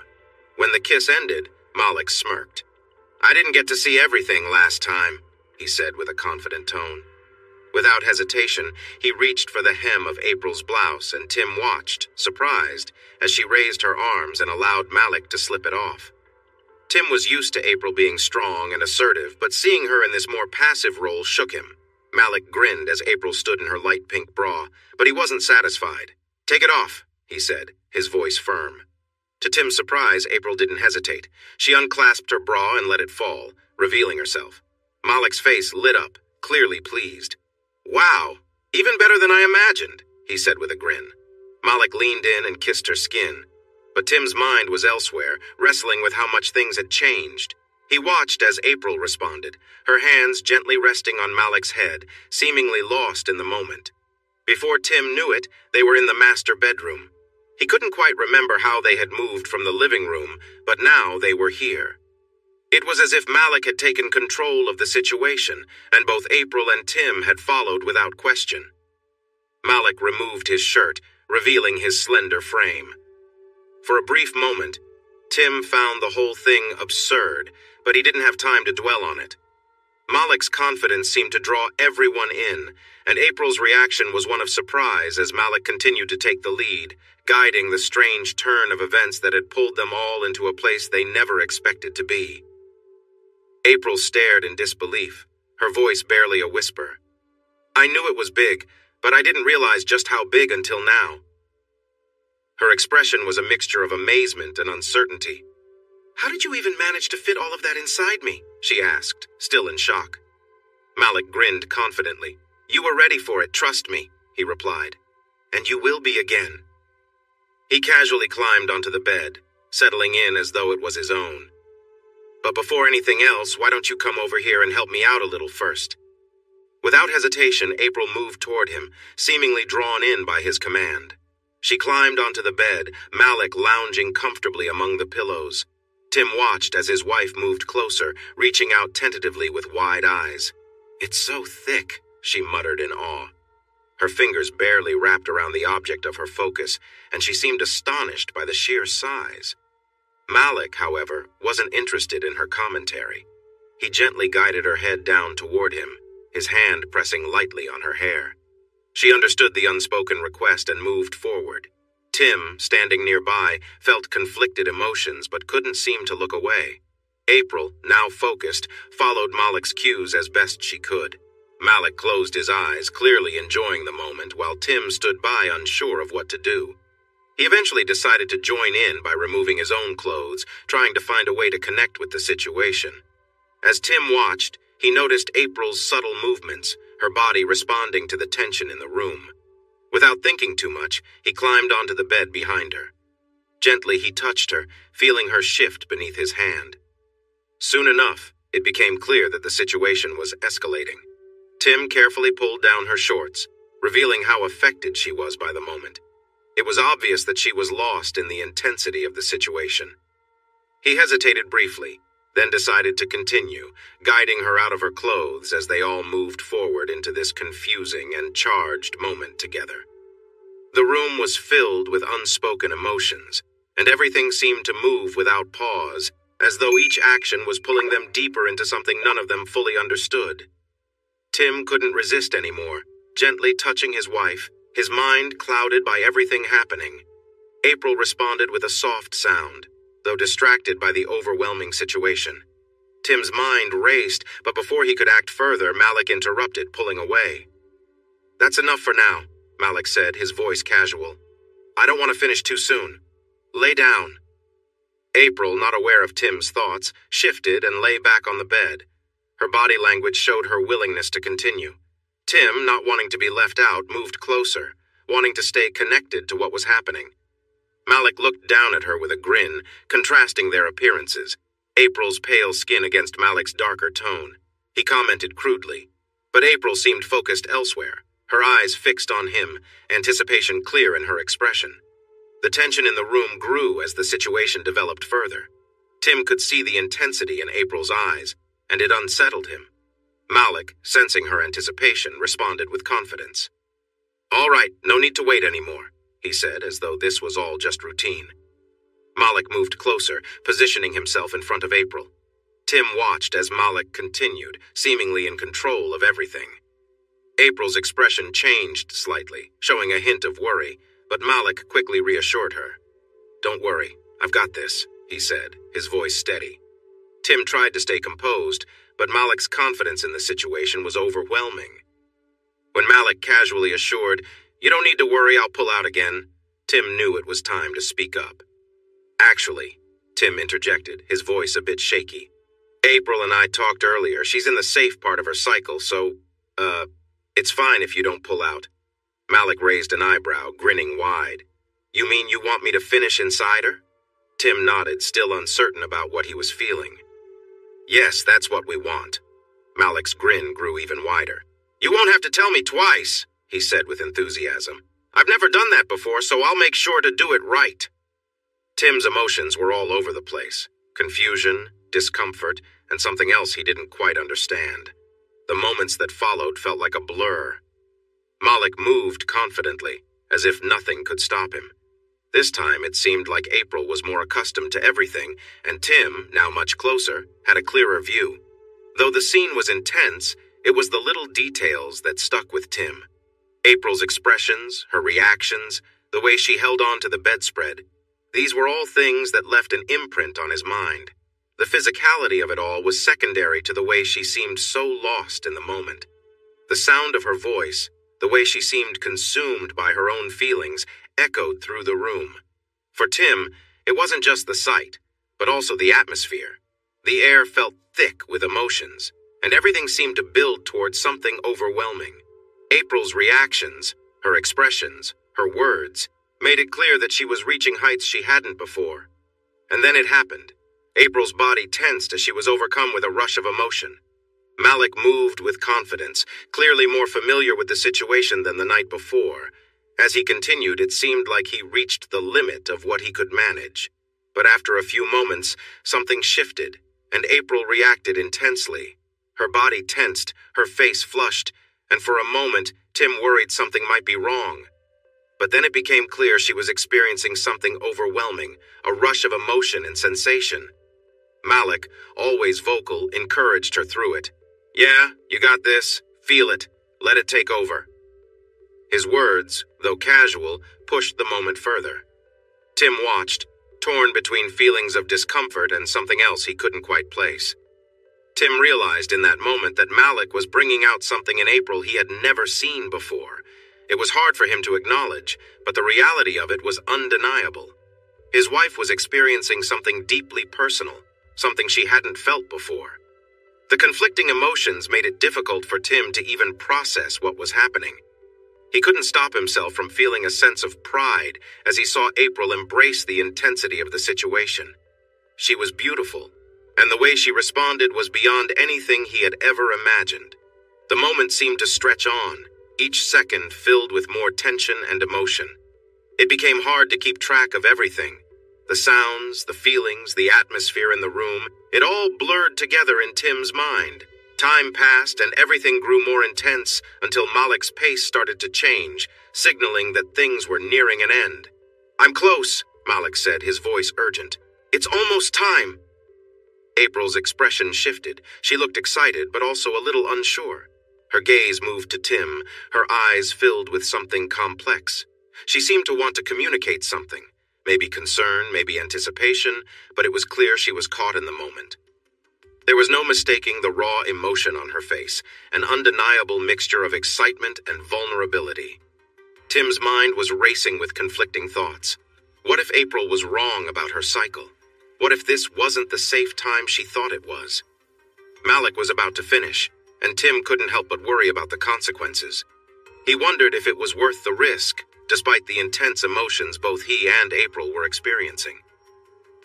When the kiss ended, Malik smirked. "I didn't get to see everything last time," he said with a confident tone. Without hesitation, he reached for the hem of April's blouse, and Tim watched, surprised, as she raised her arms and allowed Malik to slip it off. Tim was used to April being strong and assertive, but seeing her in this more passive role shook him. Malik grinned as April stood in her light pink bra, but he wasn't satisfied. "Take it off," he said, his voice firm. To Tim's surprise, April didn't hesitate. She unclasped her bra and let it fall, revealing herself. Malik's face lit up, clearly pleased. "Wow, even better than I imagined," he said with a grin. Malik leaned in and kissed her skin. But Tim's mind was elsewhere, wrestling with how much things had changed. He watched as April responded, her hands gently resting on Malik's head, seemingly lost in the moment. Before Tim knew it, they were in the master bedroom. He couldn't quite remember how they had moved from the living room, but now they were here. It was as if Malik had taken control of the situation, and both April and Tim had followed without question. Malik removed his shirt, revealing his slender frame. For a brief moment, Tim found the whole thing absurd, but he didn't have time to dwell on it. Malik's confidence seemed to draw everyone in, and April's reaction was one of surprise as Malik continued to take the lead, guiding the strange turn of events that had pulled them all into a place they never expected to be. April stared in disbelief, her voice barely a whisper. "I knew it was big, but I didn't realize just how big until now." Her expression was a mixture of amazement and uncertainty. "How did you even manage to fit all of that inside me?" she asked, still in shock. Malik grinned confidently. "You were ready for it, trust me," he replied. "And you will be again." He casually climbed onto the bed, settling in as though it was his own. "But before anything else, why don't you come over here and help me out a little first?" Without hesitation, April moved toward him, seemingly drawn in by his command. She climbed onto the bed, Malik lounging comfortably among the pillows. Tim watched as his wife moved closer, reaching out tentatively with wide eyes. "It's so thick," she muttered in awe. Her fingers barely wrapped around the object of her focus, and she seemed astonished by the sheer size. Malik, however, wasn't interested in her commentary. He gently guided her head down toward him, his hand pressing lightly on her hair. She understood the unspoken request and moved forward. Tim, standing nearby, felt conflicted emotions but couldn't seem to look away. April, now focused, followed Malik's cues as best she could. Malik closed his eyes, clearly enjoying the moment, while Tim stood by unsure of what to do. He eventually decided to join in by removing his own clothes, trying to find a way to connect with the situation. As Tim watched, he noticed April's subtle movements, her body responding to the tension in the room. Without thinking too much, he climbed onto the bed behind her. Gently, he touched her, feeling her shift beneath his hand. Soon enough, it became clear that the situation was escalating. Tim carefully pulled down her shorts, revealing how affected she was by the moment. It was obvious that she was lost in the intensity of the situation. He hesitated briefly, then decided to continue, guiding her out of her clothes as they all moved forward into this confusing and charged moment together. The room was filled with unspoken emotions, and everything seemed to move without pause, as though each action was pulling them deeper into something none of them fully understood. Tim couldn't resist anymore, gently touching his wife, his mind clouded by everything happening. April responded with a soft sound, though distracted by the overwhelming situation. Tim's mind raced, but before he could act further, Malik interrupted, pulling away. "That's enough for now," Malik said, his voice casual. "I don't want to finish too soon. Lay down." April, not aware of Tim's thoughts, shifted and lay back on the bed. Her body language showed her willingness to continue. Tim, not wanting to be left out, moved closer, wanting to stay connected to what was happening. Malik looked down at her with a grin, contrasting their appearances, April's pale skin against Malik's darker tone. He commented crudely, but April seemed focused elsewhere, her eyes fixed on him, anticipation clear in her expression. The tension in the room grew as the situation developed further. Tim could see the intensity in April's eyes, and it unsettled him. Malik, sensing her anticipation, responded with confidence. "All right, no need to wait anymore," he said, as though this was all just routine. Malik moved closer, positioning himself in front of April. Tim watched as Malik continued, seemingly in control of everything. April's expression changed slightly, showing a hint of worry, but Malik quickly reassured her. "Don't worry, I've got this," he said, his voice steady. Tim tried to stay composed, but Malik's confidence in the situation was overwhelming. When Malik casually assured, "You don't need to worry, I'll pull out again," Tim knew it was time to speak up. "Actually," Tim interjected, his voice a bit shaky. "April and I talked earlier. She's in the safe part of her cycle, so, it's fine if you don't pull out." Malik raised an eyebrow, grinning wide. "You mean you want me to finish inside her?" Tim nodded, still uncertain about what he was feeling. "Yes, that's what we want." Malik's grin grew even wider. "You won't have to tell me twice," he said with enthusiasm. "I've never done that before, so I'll make sure to do it right." Tim's emotions were all over the place. Confusion, discomfort, and something else he didn't quite understand. The moments that followed felt like a blur. Malik moved confidently, as if nothing could stop him. This time it seemed like April was more accustomed to everything, and Tim, now much closer, had a clearer view. Though the scene was intense, it was the little details that stuck with Tim. April's expressions, her reactions, the way she held on to the bedspread. These were all things that left an imprint on his mind. The physicality of it all was secondary to the way she seemed so lost in the moment. The sound of her voice, the way she seemed consumed by her own feelings, echoed through the room. For Tim, it wasn't just the sight, but also the atmosphere. The air felt thick with emotions, and everything seemed to build towards something overwhelming. April's reactions, her expressions, her words, made it clear that she was reaching heights she hadn't before. And then it happened. April's body tensed as she was overcome with a rush of emotion. Malik moved with confidence, clearly more familiar with the situation than the night before. As he continued, it seemed like he reached the limit of what he could manage. But after a few moments, something shifted, and April reacted intensely. Her body tensed, her face flushed, and for a moment, Tim worried something might be wrong. But then it became clear she was experiencing something overwhelming, a rush of emotion and sensation. Malik, always vocal, encouraged her through it. "Yeah, you got this. Feel it. Let it take over." His words, though casual, pushed the moment further. Tim watched, torn between feelings of discomfort and something else he couldn't quite place. Tim realized in that moment that Malik was bringing out something in April he had never seen before. It was hard for him to acknowledge, but the reality of it was undeniable. His wife was experiencing something deeply personal, something she hadn't felt before. The conflicting emotions made it difficult for Tim to even process what was happening. He couldn't stop himself from feeling a sense of pride as he saw April embrace the intensity of the situation. She was beautiful, and the way she responded was beyond anything he had ever imagined. The moment seemed to stretch on, each second filled with more tension and emotion. It became hard to keep track of everything. The sounds, the feelings, the atmosphere in the room, it all blurred together in Tim's mind. Time passed and everything grew more intense until Malik's pace started to change, signaling that things were nearing an end. "I'm close," Malik said, his voice urgent. "It's almost time." April's expression shifted. She looked excited, but also a little unsure. Her gaze moved to Tim, her eyes filled with something complex. She seemed to want to communicate something, maybe concern, maybe anticipation, but it was clear she was caught in the moment. There was no mistaking the raw emotion on her face, an undeniable mixture of excitement and vulnerability. Tim's mind was racing with conflicting thoughts. What if April was wrong about her cycle? What if this wasn't the safe time she thought it was? Malik was about to finish, and Tim couldn't help but worry about the consequences. He wondered if it was worth the risk, despite the intense emotions both he and April were experiencing.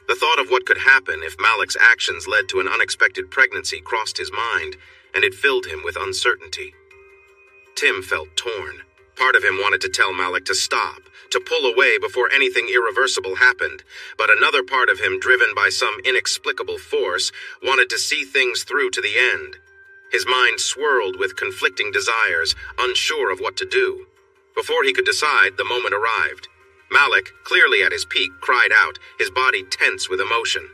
The thought of what could happen if Malik's actions led to an unexpected pregnancy crossed his mind, and it filled him with uncertainty. Tim felt torn. Part of him wanted to tell Malik to stop, to pull away before anything irreversible happened, but another part of him, driven by some inexplicable force, wanted to see things through to the end. His mind swirled with conflicting desires, unsure of what to do. Before he could decide, the moment arrived. Malik, clearly at his peak, cried out, his body tense with emotion.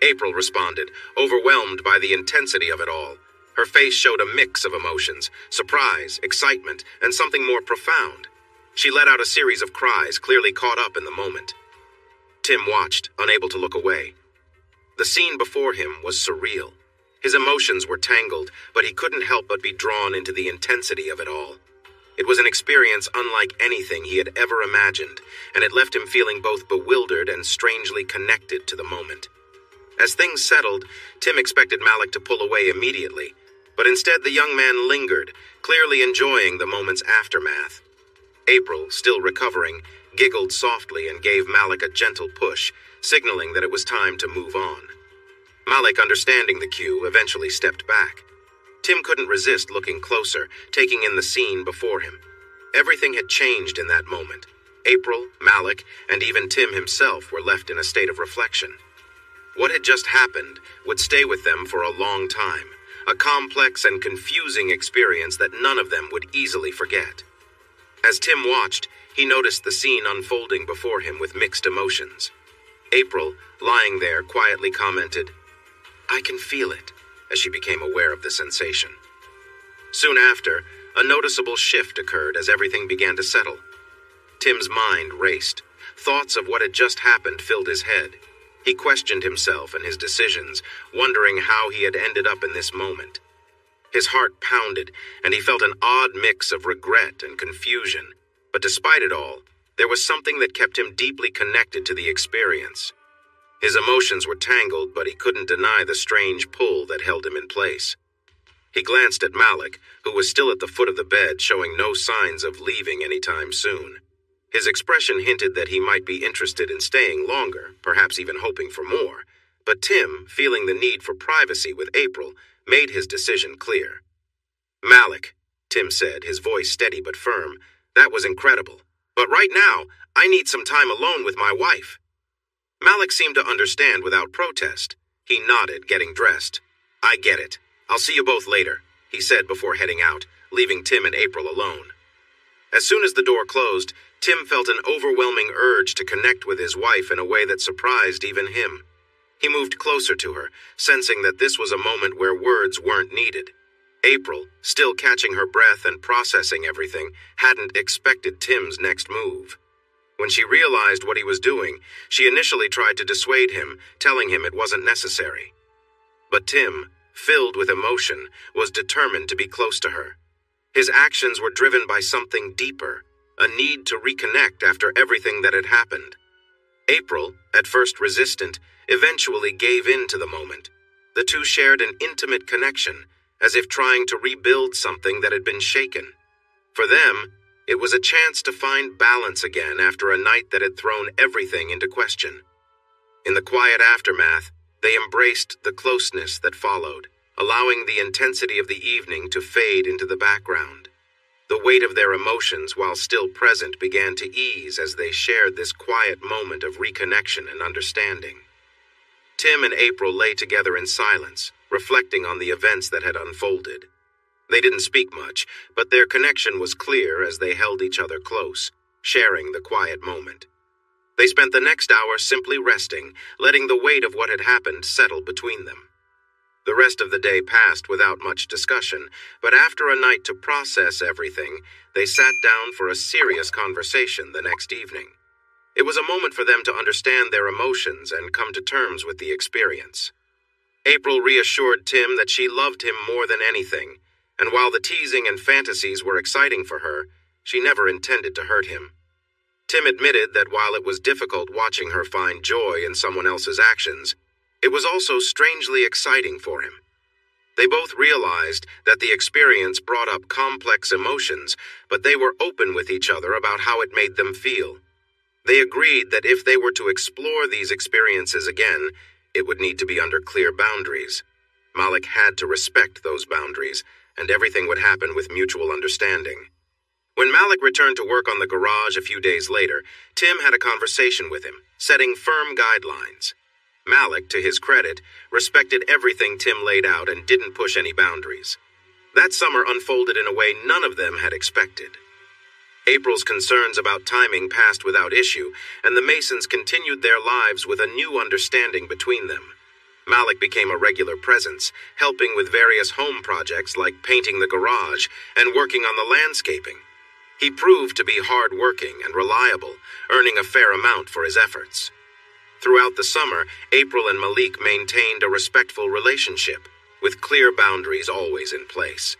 April responded, overwhelmed by the intensity of it all. Her face showed a mix of emotions, surprise, excitement, and something more profound. She let out a series of cries, clearly caught up in the moment. Tim watched, unable to look away. The scene before him was surreal. His emotions were tangled, but he couldn't help but be drawn into the intensity of it all. It was an experience unlike anything he had ever imagined, and it left him feeling both bewildered and strangely connected to the moment. As things settled, Tim expected Malik to pull away immediately, but instead the young man lingered, clearly enjoying the moment's aftermath. April, still recovering, giggled softly and gave Malik a gentle push, signaling that it was time to move on. Malik, understanding the cue, eventually stepped back. Tim couldn't resist looking closer, taking in the scene before him. Everything had changed in that moment. April, Malik, and even Tim himself were left in a state of reflection. What had just happened would stay with them for a long time, a complex and confusing experience that none of them would easily forget. As Tim watched, he noticed the scene unfolding before him with mixed emotions. April, lying there, quietly commented, "I can feel it," as she became aware of the sensation. Soon after, a noticeable shift occurred as everything began to settle. Tim's mind raced. Thoughts of what had just happened filled his head. He questioned himself and his decisions, wondering how he had ended up in this moment. His heart pounded, and he felt an odd mix of regret and confusion. But despite it all, there was something that kept him deeply connected to the experience. His emotions were tangled, but he couldn't deny the strange pull that held him in place. He glanced at Malik, who was still at the foot of the bed, showing no signs of leaving anytime soon. His expression hinted that he might be interested in staying longer, perhaps even hoping for more. But Tim, feeling the need for privacy with April, made his decision clear. "Malik," Tim said, his voice steady but firm, "that was incredible. But right now, I need some time alone with my wife." Malik seemed to understand without protest. He nodded, getting dressed. "I get it. I'll see you both later," he said before heading out, leaving Tim and April alone. As soon as the door closed, Tim felt an overwhelming urge to connect with his wife in a way that surprised even him. He moved closer to her, sensing that this was a moment where words weren't needed. April, still catching her breath and processing everything, hadn't expected Tim's next move. When she realized what he was doing, she initially tried to dissuade him, telling him it wasn't necessary. But Tim, filled with emotion, was determined to be close to her. His actions were driven by something deeper, a need to reconnect after everything that had happened. April, at first resistant, eventually gave in to the moment. The two shared an intimate connection, as if trying to rebuild something that had been shaken. For them, it was a chance to find balance again after a night that had thrown everything into question. In the quiet aftermath, they embraced the closeness that followed, allowing the intensity of the evening to fade into the background. The weight of their emotions, while still present, began to ease as they shared this quiet moment of reconnection and understanding. Tim and April lay together in silence, reflecting on the events that had unfolded. They didn't speak much, but their connection was clear as they held each other close, sharing the quiet moment. They spent the next hour simply resting, letting the weight of what had happened settle between them. The rest of the day passed without much discussion, but after a night to process everything, they sat down for a serious conversation the next evening. It was a moment for them to understand their emotions and come to terms with the experience. April reassured Tim that she loved him more than anything, and while the teasing and fantasies were exciting for her, she never intended to hurt him. Tim admitted that while it was difficult watching her find joy in someone else's actions, it was also strangely exciting for him. They both realized that the experience brought up complex emotions, but they were open with each other about how it made them feel. They agreed that if they were to explore these experiences again, it would need to be under clear boundaries. Malik had to respect those boundaries, and everything would happen with mutual understanding. When Malik returned to work on the garage a few days later, Tim had a conversation with him, setting firm guidelines. Malik, to his credit, respected everything Tim laid out and didn't push any boundaries. That summer unfolded in a way none of them had expected. April's concerns about timing passed without issue, and the Masons continued their lives with a new understanding between them. Malik became a regular presence, helping with various home projects like painting the garage and working on the landscaping. He proved to be hard-working and reliable, earning a fair amount for his efforts. Throughout the summer, April and Malik maintained a respectful relationship, with clear boundaries always in place.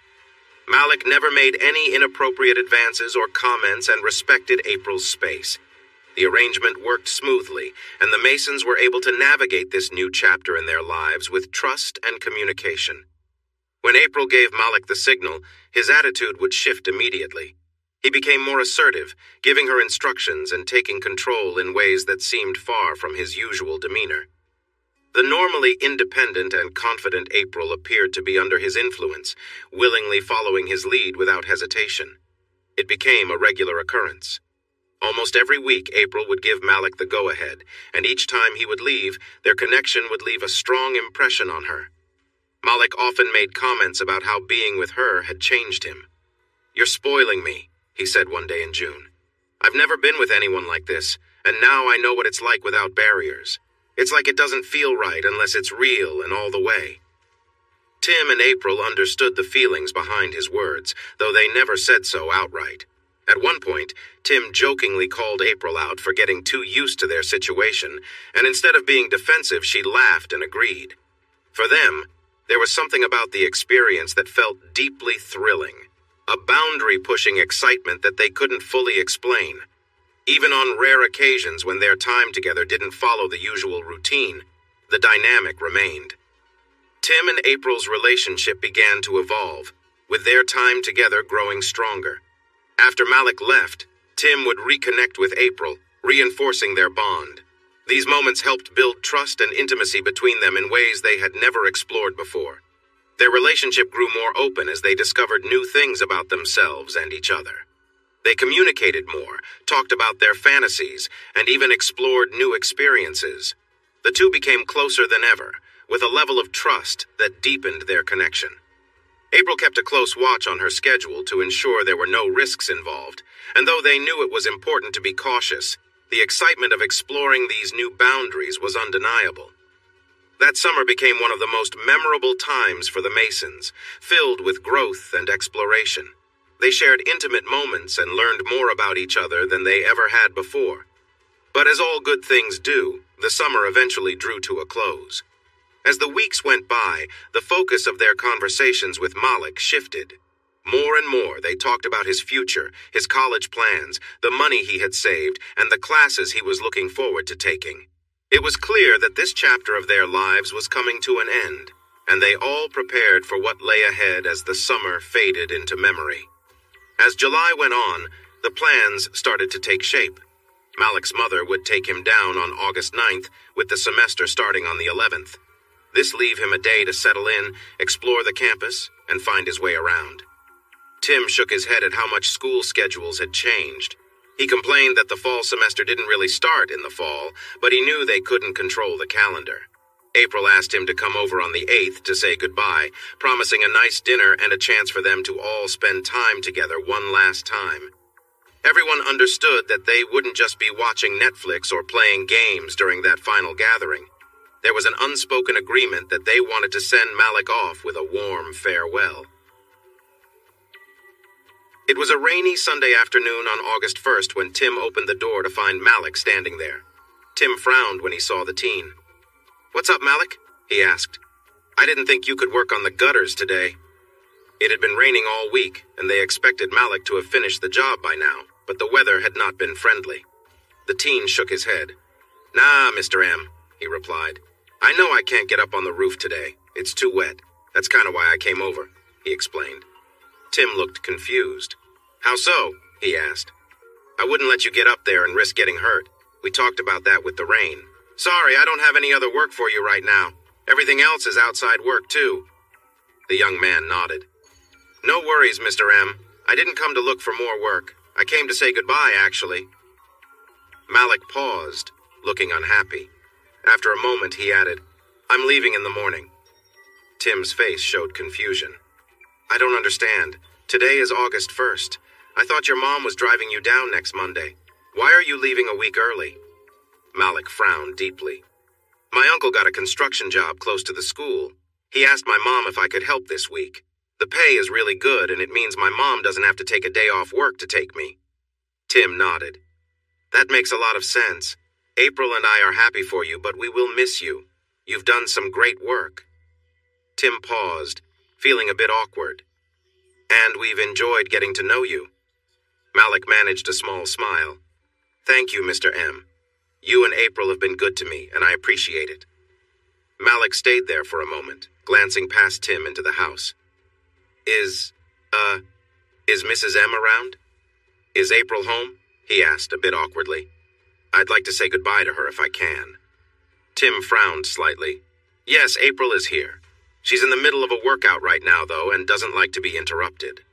Malik never made any inappropriate advances or comments and respected April's space. The arrangement worked smoothly, and the Masons were able to navigate this new chapter in their lives with trust and communication. When April gave Malik the signal, his attitude would shift immediately. He became more assertive, giving her instructions and taking control in ways that seemed far from his usual demeanor. The normally independent and confident April appeared to be under his influence, willingly following his lead without hesitation. It became a regular occurrence. Almost every week, April would give Malik the go-ahead, and each time he would leave, their connection would leave a strong impression on her. Malik often made comments about how being with her had changed him. "You're spoiling me," he said one day in June. "I've never been with anyone like this, and now I know what it's like without barriers. It's like it doesn't feel right unless it's real and all the way." Tim and April understood the feelings behind his words, though they never said so outright. At one point, Tim jokingly called April out for getting too used to their situation, and instead of being defensive, she laughed and agreed. For them, there was something about the experience that felt deeply thrilling, a boundary-pushing excitement that they couldn't fully explain. Even on rare occasions when their time together didn't follow the usual routine, the dynamic remained. Tim and April's relationship began to evolve, with their time together growing stronger. After Malik left, Tim would reconnect with April, reinforcing their bond. These moments helped build trust and intimacy between them in ways they had never explored before. Their relationship grew more open as they discovered new things about themselves and each other. They communicated more, talked about their fantasies, and even explored new experiences. The two became closer than ever, with a level of trust that deepened their connection. April kept a close watch on her schedule to ensure there were no risks involved, and though they knew it was important to be cautious, the excitement of exploring these new boundaries was undeniable. That summer became one of the most memorable times for the Masons, filled with growth and exploration. They shared intimate moments and learned more about each other than they ever had before. But as all good things do, the summer eventually drew to a close. As the weeks went by, the focus of their conversations with Malik shifted. More and more, they talked about his future, his college plans, the money he had saved, and the classes he was looking forward to taking. It was clear that this chapter of their lives was coming to an end, and they all prepared for what lay ahead as the summer faded into memory. As July went on, the plans started to take shape. Malik's mother would take him down on August 9th, with the semester starting on the 11th. This leave him a day to settle in, explore the campus, and find his way around. Tim shook his head at how much school schedules had changed. He complained that the fall semester didn't really start in the fall, but he knew they couldn't control the calendar. April asked him to come over on the 8th to say goodbye, promising a nice dinner and a chance for them to all spend time together one last time. Everyone understood that they wouldn't just be watching Netflix or playing games during that final gathering. There was an unspoken agreement that they wanted to send Malik off with a warm farewell. It was a rainy Sunday afternoon on August 1st when Tim opened the door to find Malik standing there. Tim frowned when he saw the teen. "What's up, Malik?" he asked. "I didn't think you could work on the gutters today." It had been raining all week, and they expected Malik to have finished the job by now, but the weather had not been friendly. The teen shook his head. "Nah, Mr. M," he replied. "I know I can't get up on the roof today. It's too wet. That's kind of why I came over," he explained. Tim looked confused. "How so?" he asked. "I wouldn't let you get up there and risk getting hurt. We talked about that with the rain. Sorry, I don't have any other work for you right now. Everything else is outside work, too." The young man nodded. "No worries, Mr. M. I didn't come to look for more work. I came to say goodbye, actually." Malik paused, looking unhappy. After a moment, he added, "I'm leaving in the morning." Tim's face showed confusion. "I don't understand. Today is August 1st. I thought your mom was driving you down next Monday. Why are you leaving a week early?" Malik frowned deeply. "My uncle got a construction job close to the school. He asked my mom if I could help this week. The pay is really good, and it means my mom doesn't have to take a day off work to take me." Tim nodded. "That makes a lot of sense. April and I are happy for you, but we will miss you. You've done some great work." Tim paused, feeling a bit awkward. "And we've enjoyed getting to know you." Malik managed a small smile. "Thank you, Mr. M. You and April have been good to me, and I appreciate it." Malik stayed there for a moment, glancing past Tim into the house. Is Mrs. M around? Is April home?" he asked a bit awkwardly. "I'd like to say goodbye to her if I can." Tim frowned slightly. "Yes, April is here. She's in the middle of a workout right now, though, and doesn't like to be interrupted."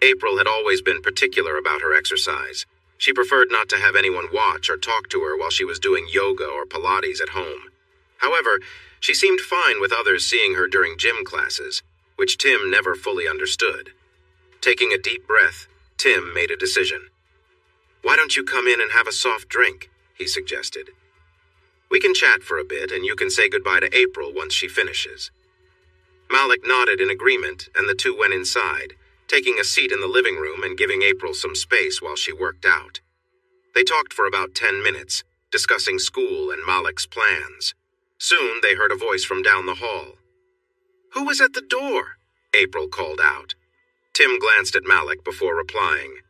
April had always been particular about her exercise. She preferred not to have anyone watch or talk to her while she was doing yoga or Pilates at home. However, she seemed fine with others seeing her during gym classes, which Tim never fully understood. Taking a deep breath, Tim made a decision. "Why don't you come in and have a soft drink?" he suggested. "We can chat for a bit, and you can say goodbye to April once she finishes." Malik nodded in agreement, and the two went inside, taking a seat in the living room and giving April some space while she worked out. They talked for about 10 minutes, discussing school and Malik's plans. Soon they heard a voice from down the hall. "Who was at the door?" April called out. Tim glanced at Malik before replying.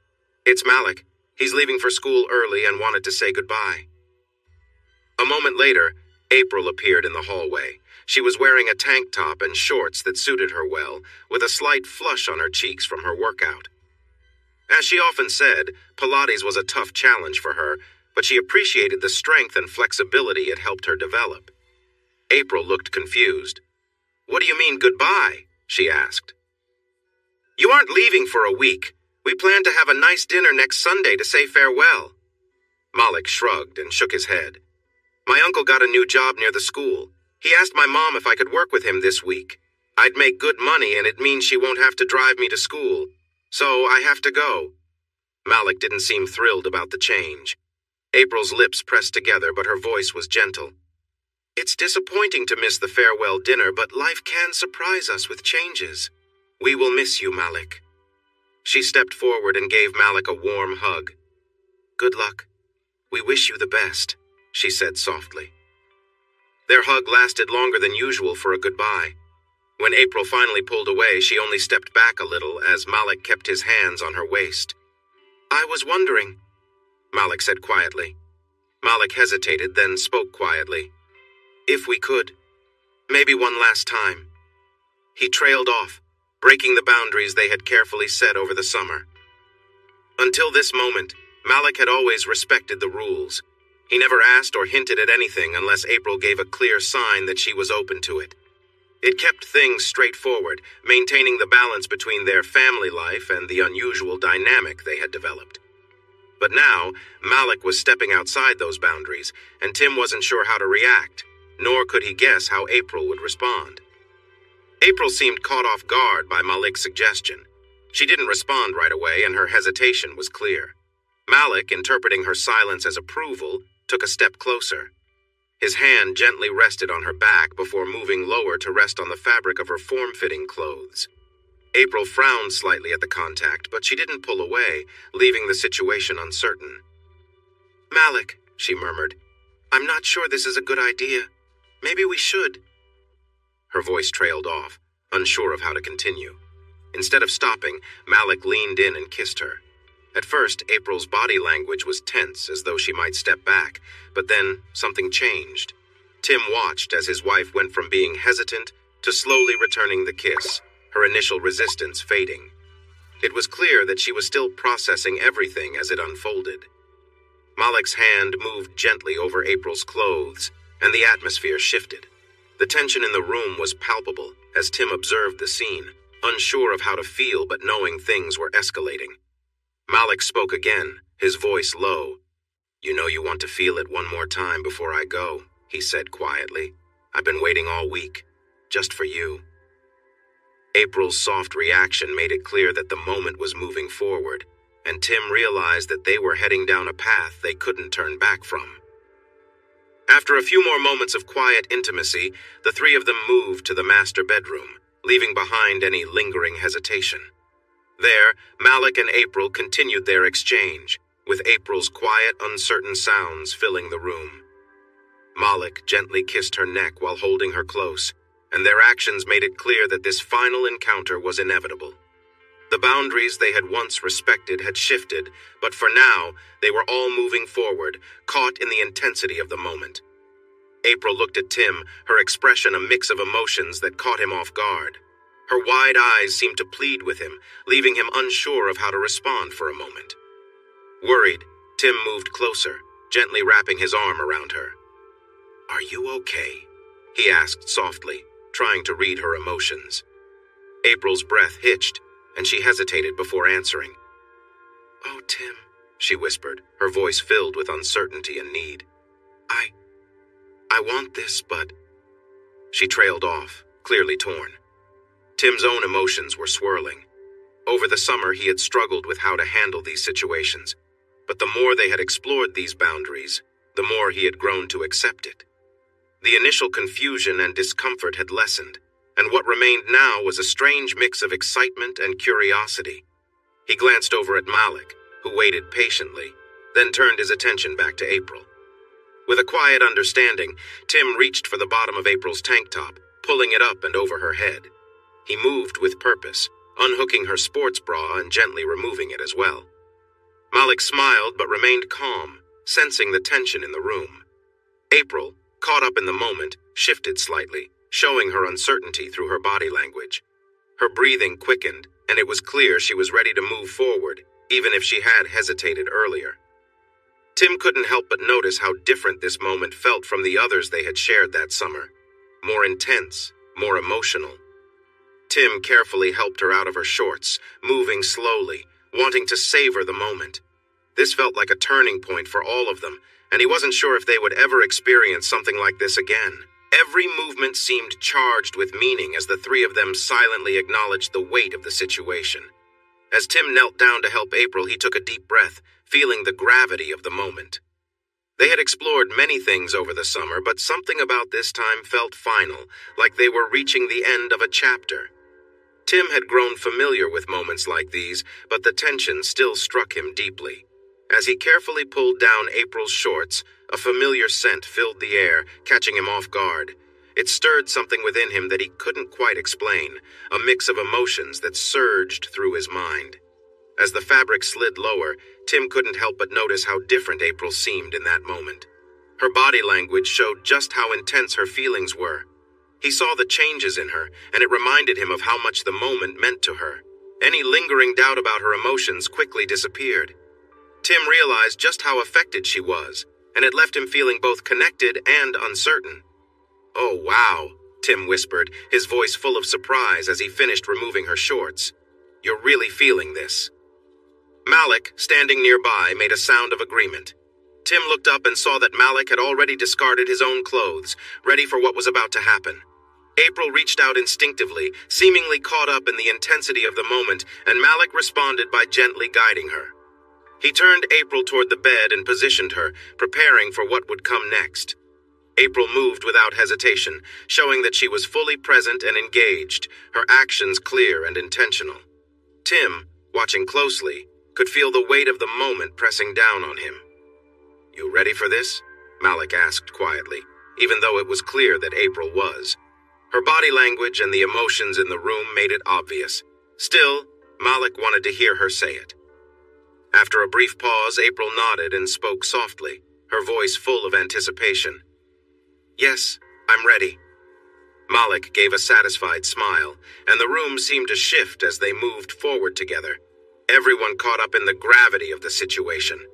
"It's Malik. He's leaving for school early and wanted to say goodbye." A moment later, April appeared in the hallway. She was wearing a tank top and shorts that suited her well, with a slight flush on her cheeks from her workout. As she often said, Pilates was a tough challenge for her, but she appreciated the strength and flexibility it helped her develop. April looked confused. "What do you mean goodbye?" she asked. "You aren't leaving for a week. We plan to have a nice dinner next Sunday to say farewell." Malik shrugged and shook his head. "My uncle got a new job near the school. He asked my mom if I could work with him this week. I'd make good money, and it means she won't have to drive me to school. So I have to go." Malik didn't seem thrilled about the change. April's lips pressed together, but her voice was gentle. "It's disappointing to miss the farewell dinner, but life can surprise us with changes. We will miss you, Malik." She stepped forward and gave Malik a warm hug. "Good luck. We wish you the best," she said softly. Their hug lasted longer than usual for a goodbye. When April finally pulled away, she only stepped back a little as Malik kept his hands on her waist. "I was wondering," Malik said quietly. Malik hesitated, then spoke quietly. "If we could, maybe one last time." He trailed off, breaking the boundaries they had carefully set over the summer. Until this moment, Malik had always respected the rules. He never asked or hinted at anything unless April gave a clear sign that she was open to it. It kept things straightforward, maintaining the balance between their family life and the unusual dynamic they had developed. But now, Malik was stepping outside those boundaries, and Tim wasn't sure how to react, nor could he guess how April would respond. April seemed caught off guard by Malik's suggestion. She didn't respond right away, and her hesitation was clear. Malik, interpreting her silence as approval, took a step closer. His hand gently rested on her back before moving lower to rest on the fabric of her form-fitting clothes. April frowned slightly at the contact, but she didn't pull away, leaving the situation uncertain. "Malik," she murmured, "I'm not sure this is a good idea. Maybe we should." Her voice trailed off, unsure of how to continue. Instead of stopping, Malik leaned in and kissed her. At first, April's body language was tense, as though she might step back, but then something changed. Tim watched as his wife went from being hesitant to slowly returning the kiss, her initial resistance fading. It was clear that she was still processing everything as it unfolded. Malik's hand moved gently over April's clothes, and the atmosphere shifted. The tension in the room was palpable as Tim observed the scene, unsure of how to feel but knowing things were escalating. Malik spoke again, his voice low. "You know you want to feel it one more time before I go," he said quietly. "I've been waiting all week, just for you." April's soft reaction made it clear that the moment was moving forward, and Tim realized that they were heading down a path they couldn't turn back from. After a few more moments of quiet intimacy, the three of them moved to the master bedroom, leaving behind any lingering hesitation. There, Malik and April continued their exchange, with April's quiet, uncertain sounds filling the room. Malik gently kissed her neck while holding her close, and their actions made it clear that this final encounter was inevitable. The boundaries they had once respected had shifted, but for now, they were all moving forward, caught in the intensity of the moment. April looked at Tim, her expression a mix of emotions that caught him off guard. Her wide eyes seemed to plead with him, leaving him unsure of how to respond for a moment. Worried, Tim moved closer, gently wrapping his arm around her. "Are you okay?" he asked softly, trying to read her emotions. April's breath hitched, and she hesitated before answering. "Oh, Tim," she whispered, her voice filled with uncertainty and need. I want this, but..." She trailed off, clearly torn. Tim's own emotions were swirling. Over the summer, he had struggled with how to handle these situations, but the more they had explored these boundaries, the more he had grown to accept it. The initial confusion and discomfort had lessened, and what remained now was a strange mix of excitement and curiosity. He glanced over at Malik, who waited patiently, then turned his attention back to April. With a quiet understanding, Tim reached for the bottom of April's tank top, pulling it up and over her head. He moved with purpose, unhooking her sports bra and gently removing it as well. Malik smiled but remained calm, sensing the tension in the room. April, caught up in the moment, shifted slightly, showing her uncertainty through her body language. Her breathing quickened, and it was clear she was ready to move forward, even if she had hesitated earlier. Tim couldn't help but notice how different this moment felt from the others they had shared that summer. More intense, more emotional. Tim carefully helped her out of her shorts, moving slowly, wanting to savor the moment. This felt like a turning point for all of them, and he wasn't sure if they would ever experience something like this again. Every movement seemed charged with meaning as the three of them silently acknowledged the weight of the situation. As Tim knelt down to help April, he took a deep breath, feeling the gravity of the moment. They had explored many things over the summer, but something about this time felt final, like they were reaching the end of a chapter. Tim had grown familiar with moments like these, but the tension still struck him deeply. As he carefully pulled down April's shorts, a familiar scent filled the air, catching him off guard. It stirred something within him that he couldn't quite explain, a mix of emotions that surged through his mind. As the fabric slid lower, Tim couldn't help but notice how different April seemed in that moment. Her body language showed just how intense her feelings were. He saw the changes in her, and it reminded him of how much the moment meant to her. Any lingering doubt about her emotions quickly disappeared. Tim realized just how affected she was, and it left him feeling both connected and uncertain. "Oh, wow," Tim whispered, his voice full of surprise as he finished removing her shorts. "You're really feeling this." Malik, standing nearby, made a sound of agreement. Tim looked up and saw that Malik had already discarded his own clothes, ready for what was about to happen. April reached out instinctively, seemingly caught up in the intensity of the moment, and Malik responded by gently guiding her. He turned April toward the bed and positioned her, preparing for what would come next. April moved without hesitation, showing that she was fully present and engaged, her actions clear and intentional. Tim, watching closely, could feel the weight of the moment pressing down on him. "You ready for this?" Malik asked quietly, even though it was clear that April was. Her body language and the emotions in the room made it obvious. Still, Malik wanted to hear her say it. After a brief pause, April nodded and spoke softly, her voice full of anticipation. "Yes, I'm ready." Malik gave a satisfied smile, and the room seemed to shift as they moved forward together, everyone caught up in the gravity of the situation.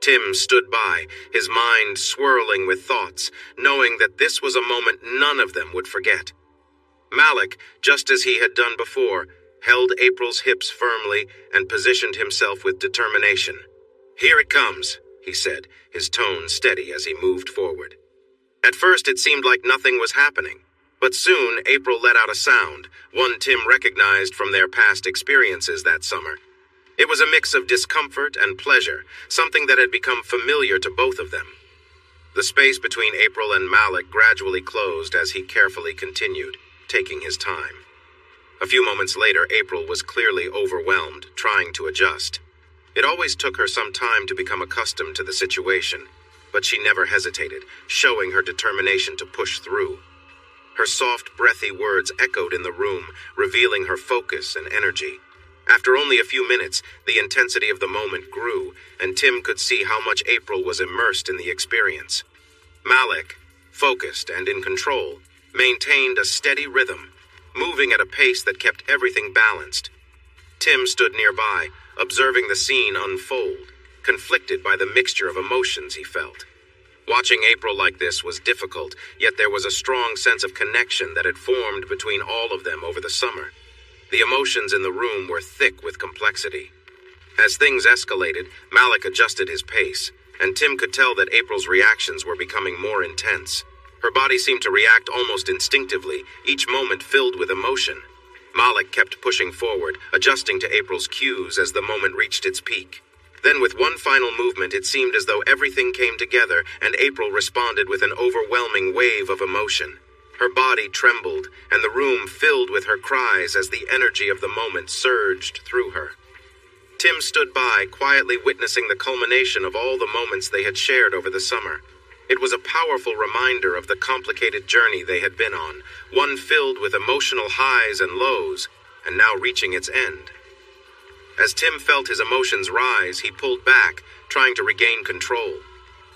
Tim stood by, his mind swirling with thoughts, knowing that this was a moment none of them would forget. Malik, just as he had done before, held April's hips firmly and positioned himself with determination. "Here it comes," he said, his tone steady as he moved forward. At first it seemed like nothing was happening, but soon April let out a sound, one Tim recognized from their past experiences that summer. It was a mix of discomfort and pleasure, something that had become familiar to both of them. The space between April and Malik gradually closed as he carefully continued, taking his time. A few moments later, April was clearly overwhelmed, trying to adjust. It always took her some time to become accustomed to the situation, but she never hesitated, showing her determination to push through. Her soft, breathy words echoed in the room, revealing her focus and energy. After only a few minutes, the intensity of the moment grew, and Tim could see how much April was immersed in the experience. Malik, focused and in control, maintained a steady rhythm, moving at a pace that kept everything balanced. Tim stood nearby, observing the scene unfold, conflicted by the mixture of emotions he felt. Watching April like this was difficult, yet there was a strong sense of connection that had formed between all of them over the summer. The emotions in the room were thick with complexity. As things escalated, Malik adjusted his pace, and Tim could tell that April's reactions were becoming more intense. Her body seemed to react almost instinctively, each moment filled with emotion. Malik kept pushing forward, adjusting to April's cues as the moment reached its peak. Then with one final movement, it seemed as though everything came together, and April responded with an overwhelming wave of emotion. Her body trembled, and the room filled with her cries as the energy of the moment surged through her. Tim stood by, quietly witnessing the culmination of all the moments they had shared over the summer. It was a powerful reminder of the complicated journey they had been on, one filled with emotional highs and lows, and now reaching its end. As Tim felt his emotions rise, he pulled back, trying to regain control.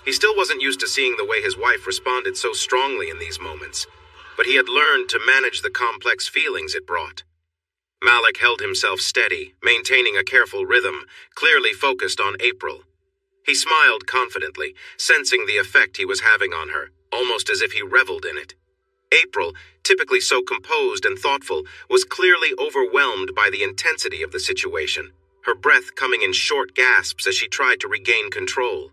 He still wasn't used to seeing the way his wife responded so strongly in these moments, but he had learned to manage the complex feelings it brought. Malik held himself steady, maintaining a careful rhythm, clearly focused on April. He smiled confidently, sensing the effect he was having on her, almost as if he reveled in it. April, typically so composed and thoughtful, was clearly overwhelmed by the intensity of the situation, her breath coming in short gasps as she tried to regain control.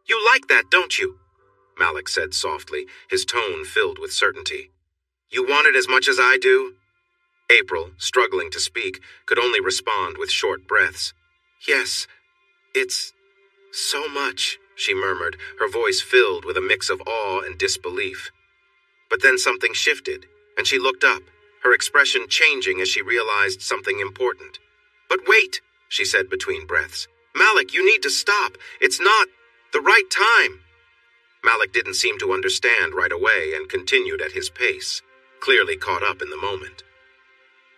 "You like that, don't you?" Malik said softly, his tone filled with certainty. "You want it as much as I do?" April, struggling to speak, could only respond with short breaths. "Yes, it's so much," she murmured, her voice filled with a mix of awe and disbelief. But then something shifted, and she looked up, her expression changing as she realized something important. "But wait," she said between breaths. "Malik, you need to stop. It's not the right time." Malik didn't seem to understand right away and continued at his pace, clearly caught up in the moment.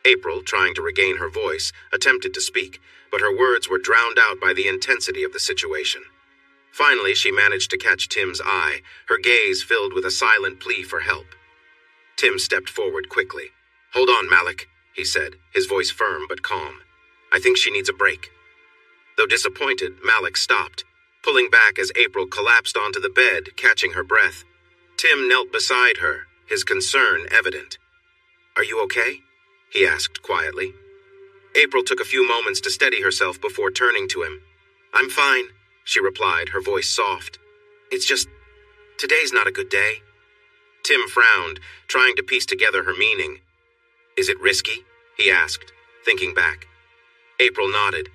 April, trying to regain her voice, attempted to speak, but her words were drowned out by the intensity of the situation. Finally, she managed to catch Tim's eye, her gaze filled with a silent plea for help. Tim stepped forward quickly. "Hold on, Malik," he said, his voice firm but calm. "I think she needs a break." Though disappointed, Malik stopped, pulling back as April collapsed onto the bed, catching her breath. Tim knelt beside her, his concern evident. "Are you okay?" he asked quietly. April took a few moments to steady herself before turning to him. "I'm fine," she replied, her voice soft. "It's just, today's not a good day." Tim frowned, trying to piece together her meaning. "Is it risky?" he asked, thinking back. April nodded.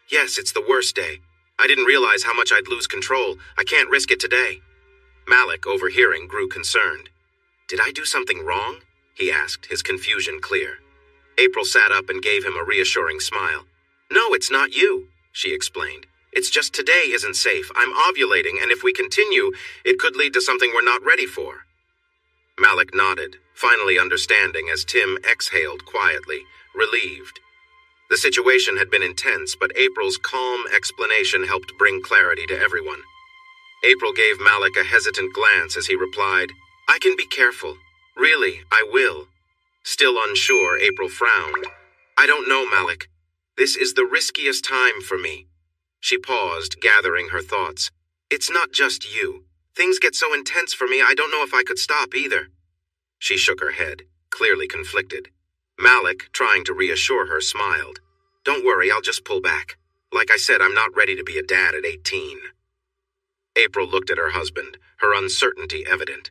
"Yes, it's the worst day. I didn't realize how much I'd lose control. I can't risk it today." Malik, overhearing, grew concerned. "Did I do something wrong?" he asked, his confusion clear. April sat up and gave him a reassuring smile. "No, it's not you," she explained. "It's just today isn't safe. I'm ovulating, and if we continue, it could lead to something we're not ready for." Malik nodded, finally understanding as Tim exhaled quietly, relieved. The situation had been intense, but April's calm explanation helped bring clarity to everyone. April gave Malik a hesitant glance as he replied, "I can be careful. Really, I will." Still unsure, April frowned. "I don't know, Malik. This is the riskiest time for me." She paused, gathering her thoughts. "It's not just you. Things get so intense for me, I don't know if I could stop either." She shook her head, clearly conflicted. Malik, trying to reassure her, smiled. "Don't worry, I'll just pull back. Like I said, I'm not ready to be a dad at 18. April looked at her husband, her uncertainty evident.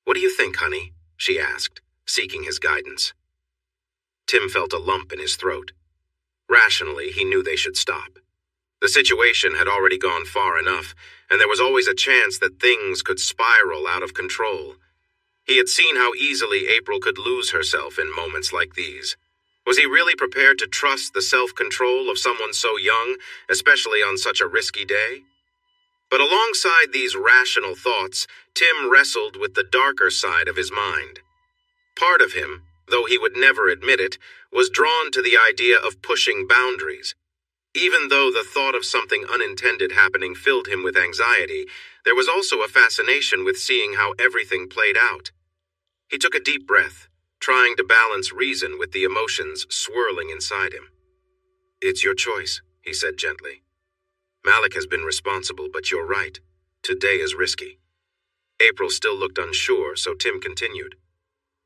"What do you think, honey?" she asked, seeking his guidance. Tim felt a lump in his throat. Rationally, he knew they should stop. The situation had already gone far enough, and there was always a chance that things could spiral out of control. He had seen how easily April could lose herself in moments like these. Was he really prepared to trust the self-control of someone so young, especially on such a risky day? But alongside these rational thoughts, Tim wrestled with the darker side of his mind. Part of him, though he would never admit it, was drawn to the idea of pushing boundaries. Even though the thought of something unintended happening filled him with anxiety, there was also a fascination with seeing how everything played out. He took a deep breath, trying to balance reason with the emotions swirling inside him. "It's your choice," he said gently. "Malik has been responsible, but you're right. Today is risky." April still looked unsure, so Tim continued.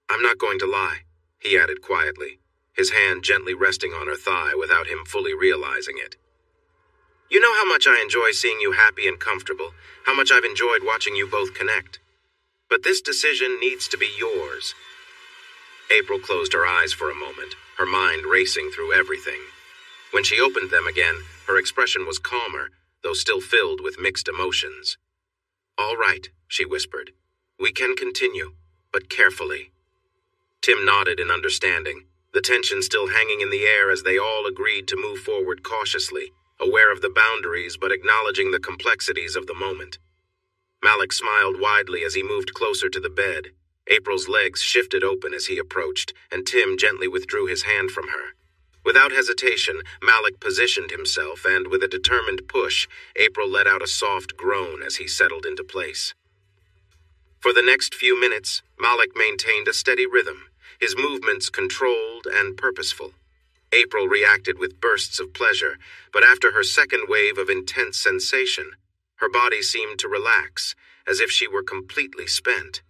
"I'm not going to lie," he added quietly, his hand gently resting on her thigh without him fully realizing it. "You know how much I enjoy seeing you happy and comfortable, how much I've enjoyed watching you both connect. But this decision needs to be yours." April closed her eyes for a moment, her mind racing through everything. When she opened them again, her expression was calmer, though still filled with mixed emotions. "All right," she whispered. "We can continue, but carefully." Tim nodded in understanding, the tension still hanging in the air as they all agreed to move forward cautiously, aware of the boundaries but acknowledging the complexities of the moment. Malik smiled widely as he moved closer to the bed. April's legs shifted open as he approached, and Tim gently withdrew his hand from her. Without hesitation, Malik positioned himself, and with a determined push, April let out a soft groan as he settled into place. For the next few minutes, Malik maintained a steady rhythm, his movements controlled and purposeful. April reacted with bursts of pleasure, but after her second wave of intense sensation, her body seemed to relax, as if she were completely spent.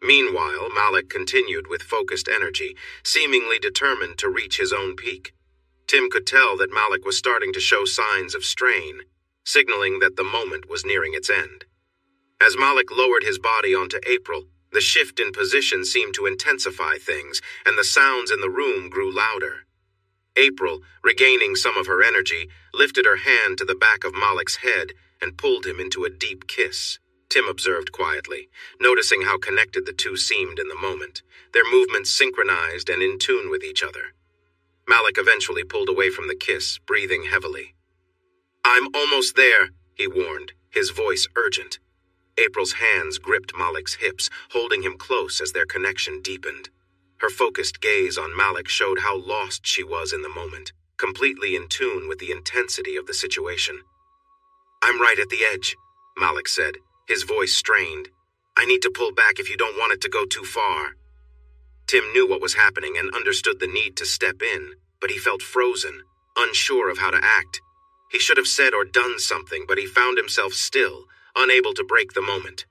Meanwhile, Malik continued with focused energy, seemingly determined to reach his own peak. Tim could tell that Malik was starting to show signs of strain, signaling that the moment was nearing its end. As Malik lowered his body onto April, the shift in position seemed to intensify things, and the sounds in the room grew louder. April, regaining some of her energy, lifted her hand to the back of Malik's head and pulled him into a deep kiss. Tim observed quietly, noticing how connected the two seemed in the moment, their movements synchronized and in tune with each other. Malik eventually pulled away from the kiss, breathing heavily. "I'm almost there," he warned, his voice urgent. April's hands gripped Malik's hips, holding him close as their connection deepened. Her focused gaze on Malik showed how lost she was in the moment, completely in tune with the intensity of the situation. "I'm right at the edge," Malik said, his voice strained. "I need to pull back if you don't want it to go too far." Tim knew what was happening and understood the need to step in, but he felt frozen, unsure of how to act. He should have said or done something, but he found himself still, unable to break the moment.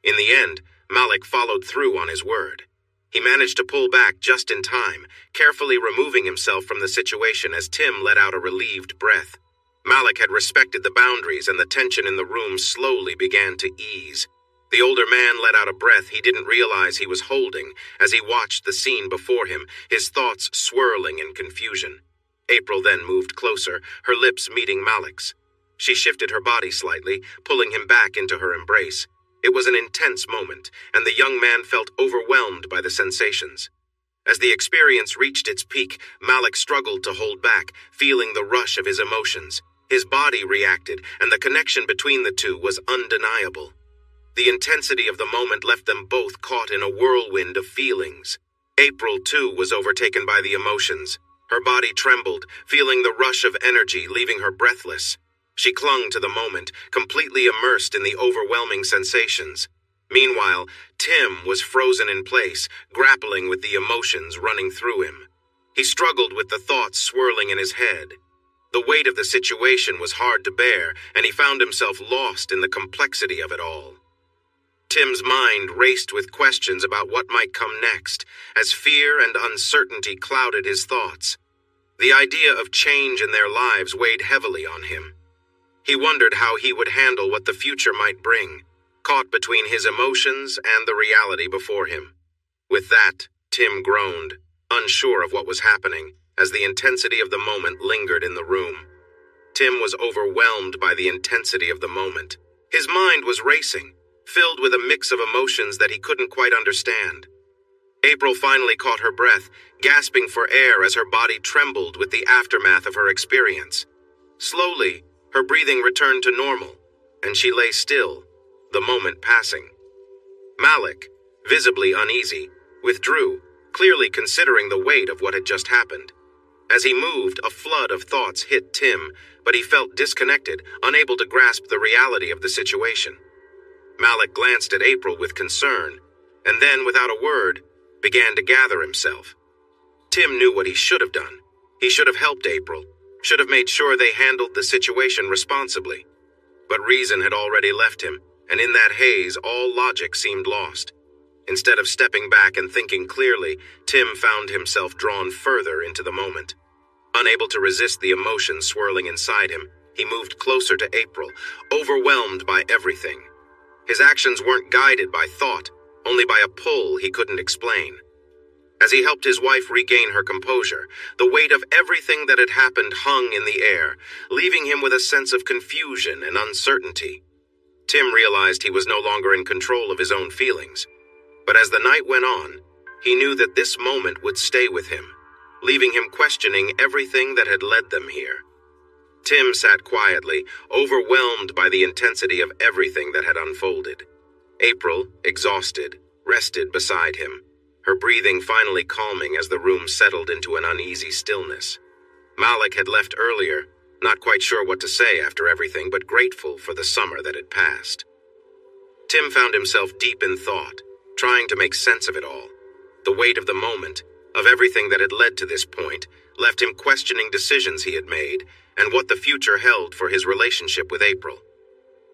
In the end, Malik followed through on his word. He managed to pull back just in time, carefully removing himself from the situation as Tim let out a relieved breath. Malik had respected the boundaries, and the tension in the room slowly began to ease. The older man let out a breath he didn't realize he was holding as he watched the scene before him, his thoughts swirling in confusion. April then moved closer, her lips meeting Malik's. She shifted her body slightly, pulling him back into her embrace. It was an intense moment, and the young man felt overwhelmed by the sensations. As the experience reached its peak, Malik struggled to hold back, feeling the rush of his emotions. His body reacted, and the connection between the two was undeniable. The intensity of the moment left them both caught in a whirlwind of feelings. April, too, was overtaken by the emotions. Her body trembled, feeling the rush of energy, leaving her breathless. She clung to the moment, completely immersed in the overwhelming sensations. Meanwhile, Tim was frozen in place, grappling with the emotions running through him. He struggled with the thoughts swirling in his head. The weight of the situation was hard to bear, and he found himself lost in the complexity of it all. Tim's mind raced with questions about what might come next, as fear and uncertainty clouded his thoughts. The idea of change in their lives weighed heavily on him. He wondered how he would handle what the future might bring, caught between his emotions and the reality before him. With that, Tim groaned, unsure of what was happening, as the intensity of the moment lingered in the room. Tim was overwhelmed by the intensity of the moment. His mind was racing, filled with a mix of emotions that he couldn't quite understand. April finally caught her breath, gasping for air as her body trembled with the aftermath of her experience. Slowly, her breathing returned to normal, and she lay still, the moment passing. Malik, visibly uneasy, withdrew, clearly considering the weight of what had just happened. As he moved, a flood of thoughts hit Tim, but he felt disconnected, unable to grasp the reality of the situation. Malik glanced at April with concern, and then, without a word, began to gather himself. Tim knew what he should have done. He should have helped April, should have made sure they handled the situation responsibly. But reason had already left him, and in that haze, all logic seemed lost. Instead of stepping back and thinking clearly, Tim found himself drawn further into the moment. Unable to resist the emotions swirling inside him, he moved closer to April, overwhelmed by everything. His actions weren't guided by thought, only by a pull he couldn't explain. As he helped his wife regain her composure, the weight of everything that had happened hung in the air, leaving him with a sense of confusion and uncertainty. Tim realized he was no longer in control of his own feelings. But as the night went on, he knew that this moment would stay with him, leaving him questioning everything that had led them here. Tim sat quietly, overwhelmed by the intensity of everything that had unfolded. April, exhausted, rested beside him, her breathing finally calming as the room settled into an uneasy stillness. Malik had left earlier, not quite sure what to say after everything, but grateful for the summer that had passed. Tim found himself deep in thought, trying to make sense of it all. The weight of the moment, of everything that had led to this point, left him questioning decisions he had made and what the future held for his relationship with April.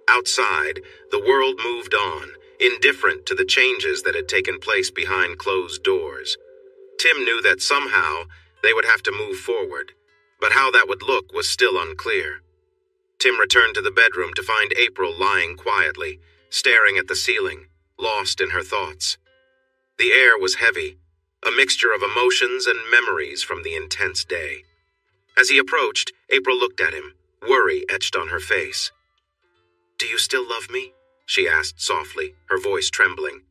Outside, the world moved on, indifferent to the changes that had taken place behind closed doors. Tim knew that somehow they would have to move forward, but how that would look was still unclear. Tim returned to the bedroom to find April lying quietly, staring at the ceiling, lost in her thoughts. The air was heavy, a mixture of emotions and memories from the intense day. As he approached, April looked at him, worry etched on her face. "Do you still love me?" she asked softly, her voice trembling.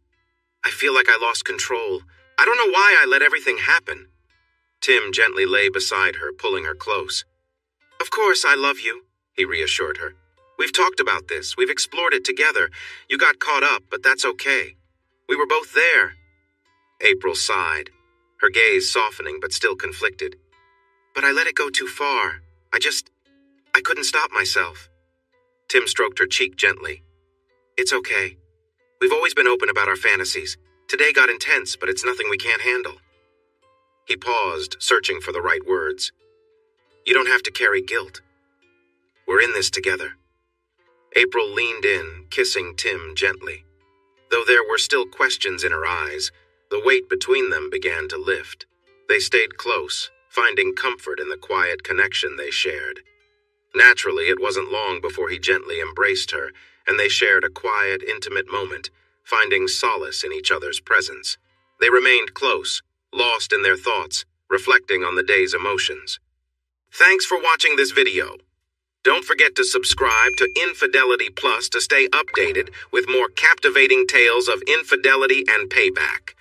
"I feel like I lost control. I don't know why I let everything happen." Tim gently lay beside her, pulling her close. "Of course I love you," he reassured her. "We've talked about this. We've explored it together. You got caught up, but that's okay. We were both there." April sighed, her gaze softening but still conflicted. "But I let it go too far. I couldn't stop myself." Tim stroked her cheek gently. "It's okay. We've always been open about our fantasies. Today got intense, but it's nothing we can't handle." He paused, searching for the right words. "You don't have to carry guilt. We're in this together." April leaned in, kissing Tim gently. Though there were still questions in her eyes, the weight between them began to lift. They stayed close, finding comfort in the quiet connection they shared. Naturally, it wasn't long before he gently embraced her, and they shared a quiet, intimate moment, finding solace in each other's presence. They remained close, lost in their thoughts, reflecting on the day's emotions. Thanks for watching this video. Don't forget to subscribe to Infidelity Plus to stay updated with more captivating tales of infidelity and payback.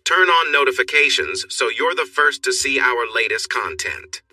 Turn on notifications so you're the first to see our latest content.